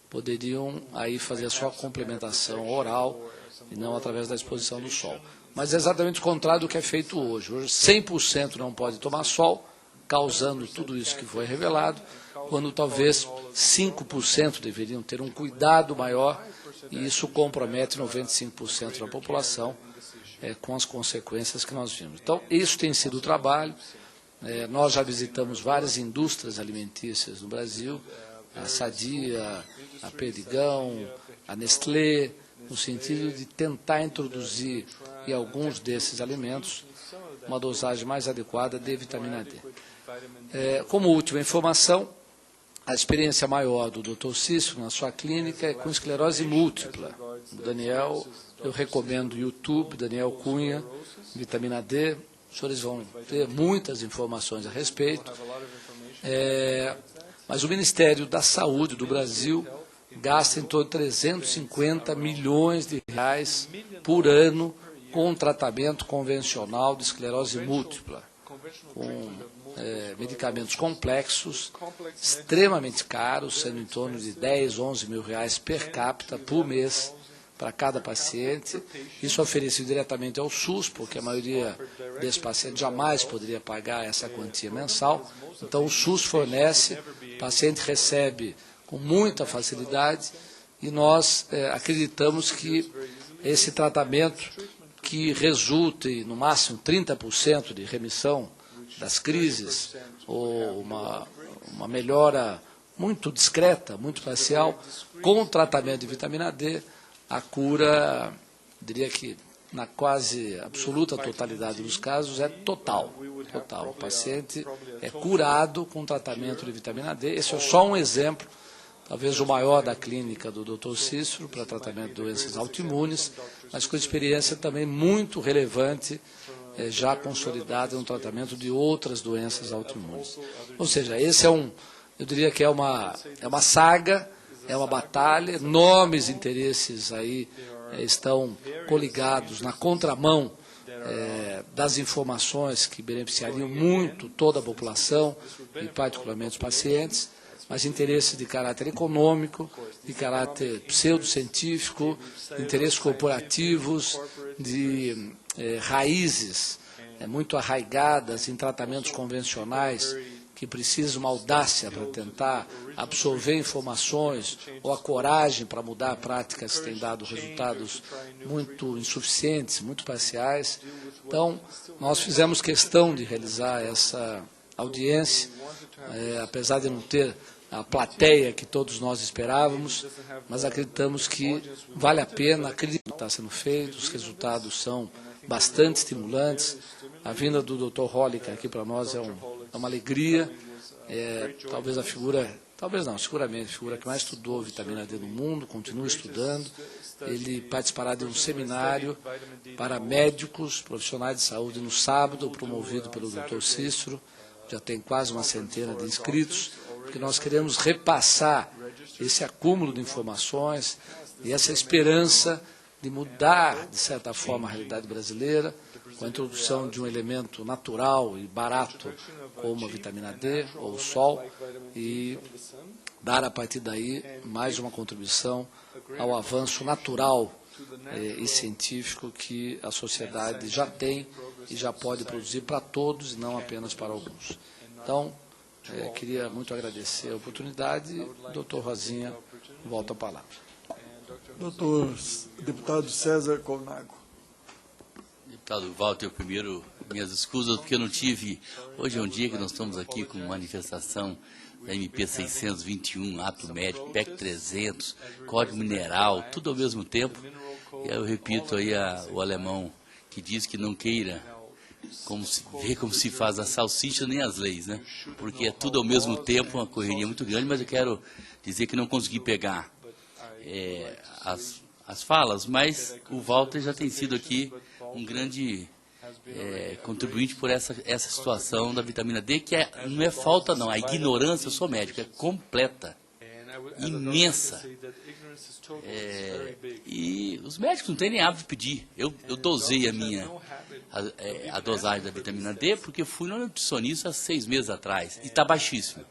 poderiam aí fazer a sua complementação oral e não através da exposição do sol. Mas é exatamente o contrário do que é feito hoje. Hoje 100% não pode tomar sol, causando tudo isso que foi revelado, quando talvez 5% deveriam ter um cuidado maior, e isso compromete 95% da população, com as consequências que nós vimos. Então, isso tem sido o trabalho. Nós já visitamos várias indústrias alimentícias no Brasil, a Sadia, a Perdigão, a Nestlé, no sentido de tentar introduzir em alguns desses alimentos uma dosagem mais adequada de vitamina D. Como última informação, a experiência maior do Dr. Cícero na sua clínica é com esclerose múltipla. O Daniel, eu recomendo o YouTube, Daniel Cunha, vitamina D. Os senhores vão ter muitas informações a respeito. Mas o Ministério da Saúde do Brasil gasta em torno de 350 milhões de reais por ano com tratamento convencional de esclerose múltipla, com medicamentos complexos, extremamente caros, sendo em torno de 10, 11 mil reais per capita por mês para cada paciente. Isso é oferecido diretamente ao SUS, porque a maioria desse paciente jamais poderia pagar essa quantia mensal. Então, o SUS fornece, o paciente recebe com muita facilidade e nós acreditamos que esse tratamento que resulte no máximo 30% de remissão das crises ou uma melhora muito discreta, muito parcial, com o tratamento de vitamina D, a cura, diria que na quase absoluta totalidade dos casos, é total. O paciente é curado com tratamento de vitamina D. Esse é só um exemplo, talvez o maior da clínica do Dr. Cícero para tratamento de doenças autoimunes, mas com experiência também muito relevante, já consolidada no tratamento de outras doenças autoimunes. Ou seja, esse eu diria que é uma saga, é uma batalha, enormes interesses aí estão coligados na contramão das informações que beneficiariam muito toda a população, e particularmente os pacientes, mas interesses de caráter econômico, de caráter pseudocientífico, interesses corporativos, de raízes muito arraigadas em tratamentos convencionais, que precisa uma audácia para tentar absorver informações ou a coragem para mudar práticas que têm dado resultados muito insuficientes, muito parciais. Então, nós fizemos questão de realizar essa audiência, apesar de não ter a plateia que todos nós esperávamos, mas acreditamos que vale a pena, acredito que está sendo feito, os resultados são bastante estimulantes. A vinda do Dr. Hollick aqui para nós é uma alegria, talvez a figura, talvez não, seguramente a figura que mais estudou vitamina D no mundo, continua estudando. Ele participará de um seminário para médicos, profissionais de saúde no sábado, promovido pelo Dr. Cícero, já tem quase uma centena de inscritos, porque nós queremos repassar esse acúmulo de informações e essa esperança de mudar, de certa forma, a realidade brasileira, com a introdução de um elemento natural e barato, como a vitamina D ou o sol, e dar, a partir daí, mais uma contribuição ao avanço natural e científico que a sociedade já tem e já pode produzir para todos e não apenas para alguns. Então, queria muito agradecer a oportunidade. Dr. Rosinha, volta a palavra. Doutor deputado César Colnago. Deputado Walter, primeiro, minhas escusas, porque eu não tive... Hoje é um dia que nós estamos aqui com manifestação da MP 621, ato médico, PEC 300, Código Mineral, tudo ao mesmo tempo. E eu repito aí o alemão que diz que não queira ver como se faz a salsicha nem as leis, né? Porque é tudo ao mesmo tempo, uma correria muito grande, mas eu quero dizer que não consegui pegar as falas, mas o Walter já tem sido aqui um grande contribuinte por essa situação da vitamina D, que não é falta não, a ignorância, eu sou médico, é completa, imensa. E os médicos não têm nem hábito de pedir. Eu dosei a dosagem da vitamina D porque fui no nutricionista há 6 meses atrás e está baixíssimo.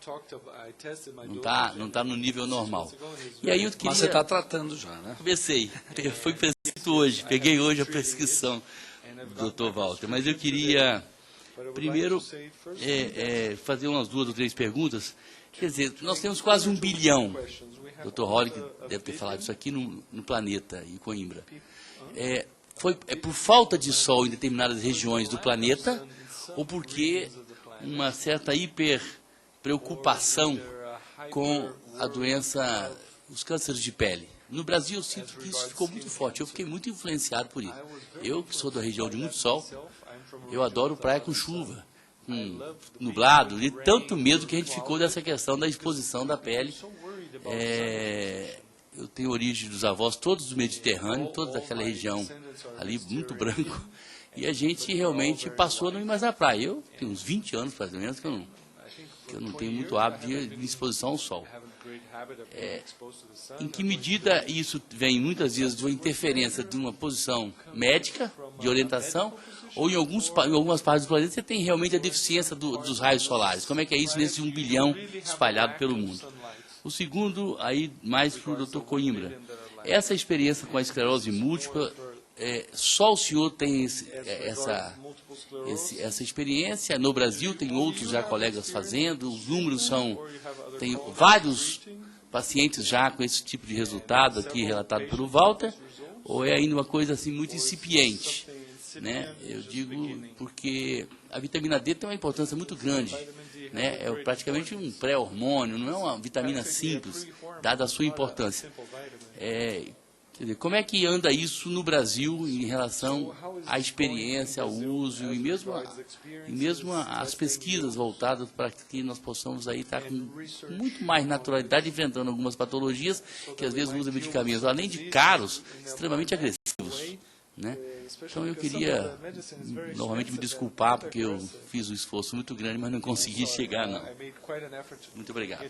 Não está no nível normal. E aí eu queria... Mas você está tratando já, né? Comecei. Foi prescrito hoje. Peguei hoje a prescrição do Dr. Walter. Mas eu queria, primeiro, fazer umas 2 ou 3 perguntas. Quer dizer, nós temos quase 1 bilhão. O Dr. Hollick deve ter falado isso aqui no planeta, em Coimbra. É por falta de sol em determinadas regiões do planeta ou porque uma certa hiperpreocupação com a doença, os cânceres de pele? No Brasil, eu sinto que isso ficou muito forte. Eu fiquei muito influenciado por isso. Eu, que sou da região de muito sol, eu adoro praia com chuva, com nublado, e tanto medo que a gente ficou dessa questão da exposição da pele. Eu tenho origem dos avós todos do Mediterrâneo, toda daquela região ali, muito branco, e a gente realmente passou a não ir mais à praia. Eu tenho uns 20 anos, mais ou menos, que eu não tenho muito hábito de exposição ao sol. Em que medida isso vem, muitas vezes, de uma interferência de uma posição médica, de orientação, ou em algumas partes do planeta você tem realmente a deficiência dos raios solares? Como é que é isso nesse 1 bilhão espalhado pelo mundo? O segundo, aí mais para o Dr. Coimbra. Essa experiência com a esclerose múltipla só o senhor tem essa experiência. No Brasil tem outros já colegas fazendo, os números tem vários pacientes já com esse tipo de resultado aqui relatado pelo Walter, ou é ainda uma coisa assim muito incipiente, né? Eu digo porque a vitamina D tem uma importância muito grande, né? É praticamente um pré-hormônio, não é uma vitamina simples, dada a sua importância. Quer dizer, como é que anda isso no Brasil em relação à experiência, ao uso e mesmo as pesquisas voltadas para que nós possamos aí estar com muito mais naturalidade enfrentando algumas patologias que às vezes usam medicamentos, além de caros, extremamente agressivos, né? Então eu queria novamente me desculpar porque eu fiz um esforço muito grande, mas não consegui chegar, não. Muito obrigado.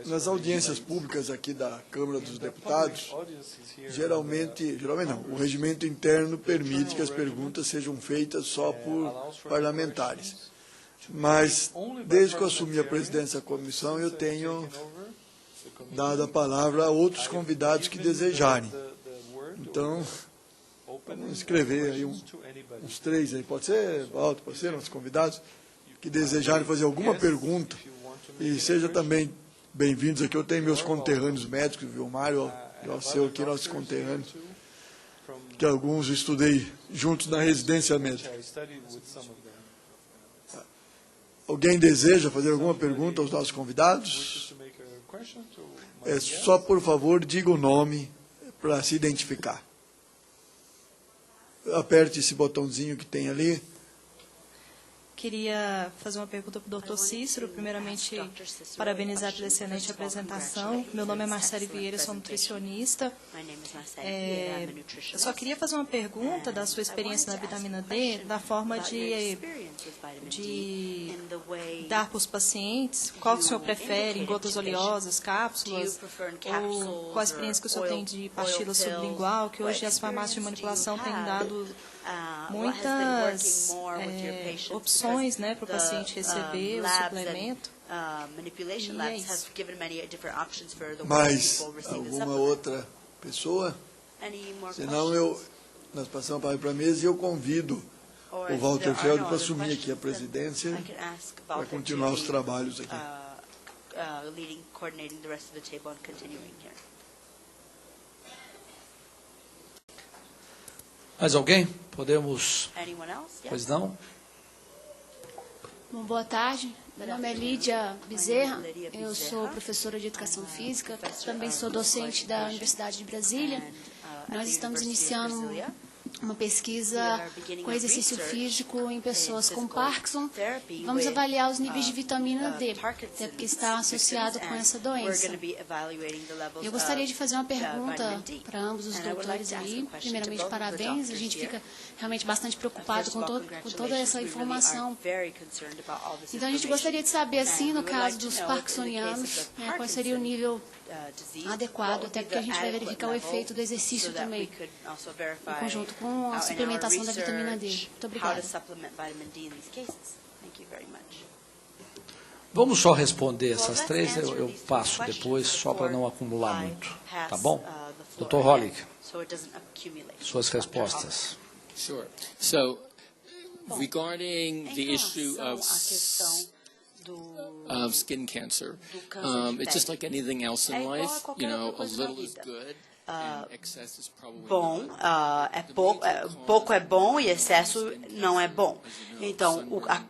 Nas audiências públicas aqui da Câmara dos Deputados, geralmente não, o regimento interno permite que as perguntas sejam feitas só por parlamentares. Mas, desde que eu assumi a presidência da comissão, eu tenho dado a palavra a outros convidados que desejarem. Então, vamos escrever aí uns 3 aí, pode ser, Walter, pode ser, nossos convidados, que desejarem fazer alguma pergunta, e seja também bem-vindos aqui. Eu tenho meus conterrâneos médicos, viu, Mário, o seu aqui, nossos conterrâneos, que alguns eu estudei juntos na residência médica. Alguém deseja fazer alguma pergunta aos nossos convidados? Só, por favor, diga o nome para se identificar. Aperte esse botãozinho que tem ali. Queria fazer uma pergunta para o Dr. Cícero. Primeiramente, parabenizar pela excelente apresentação. Meu nome é Marcele Vieira, sou nutricionista. Eu só queria fazer uma pergunta da sua experiência na vitamina D, da forma de dar para os pacientes. Qual que o senhor prefere, em gotas oleosas, cápsulas? Ou qual a experiência que o senhor tem de pastilha sublingual, que hoje as farmácias de manipulação têm dado muitas opções, né, para o paciente receber o suplemento. E é isso. Mais alguma outra pessoa? Senão nós passamos para a mesa e eu convido o Walter Feld para assumir aqui a presidência para continuar os trabalhos aqui. Mais alguém? Podemos? Pois não? Bom, boa tarde. Meu nome é Lídia Bezerra. Eu sou professora de Educação Física. Também sou docente da Universidade de Brasília. Nós estamos iniciando uma pesquisa com exercício físico em pessoas com Parkinson. Vamos avaliar os níveis de vitamina D, até porque está associado com essa doença. Eu gostaria de fazer uma pergunta para ambos os doutores aí. Primeiramente, parabéns. A gente fica realmente bastante preocupado com toda essa informação. Então, a gente gostaria de saber, assim, no caso dos parkinsonianos, qual seria o nível adequado, até porque a gente vai verificar o efeito do exercício também, em conjunto com a suplementação da vitamina D. Muito obrigada. Vamos só responder essas 3, eu passo depois, só para não acumular muito. Tá bom? Dr. Hollick, suas respostas. Sure. So, regarding the issue of skin cancer, it's just like anything else in life. You know, a little is good. Pouco é bom e excesso não é bom. Então, a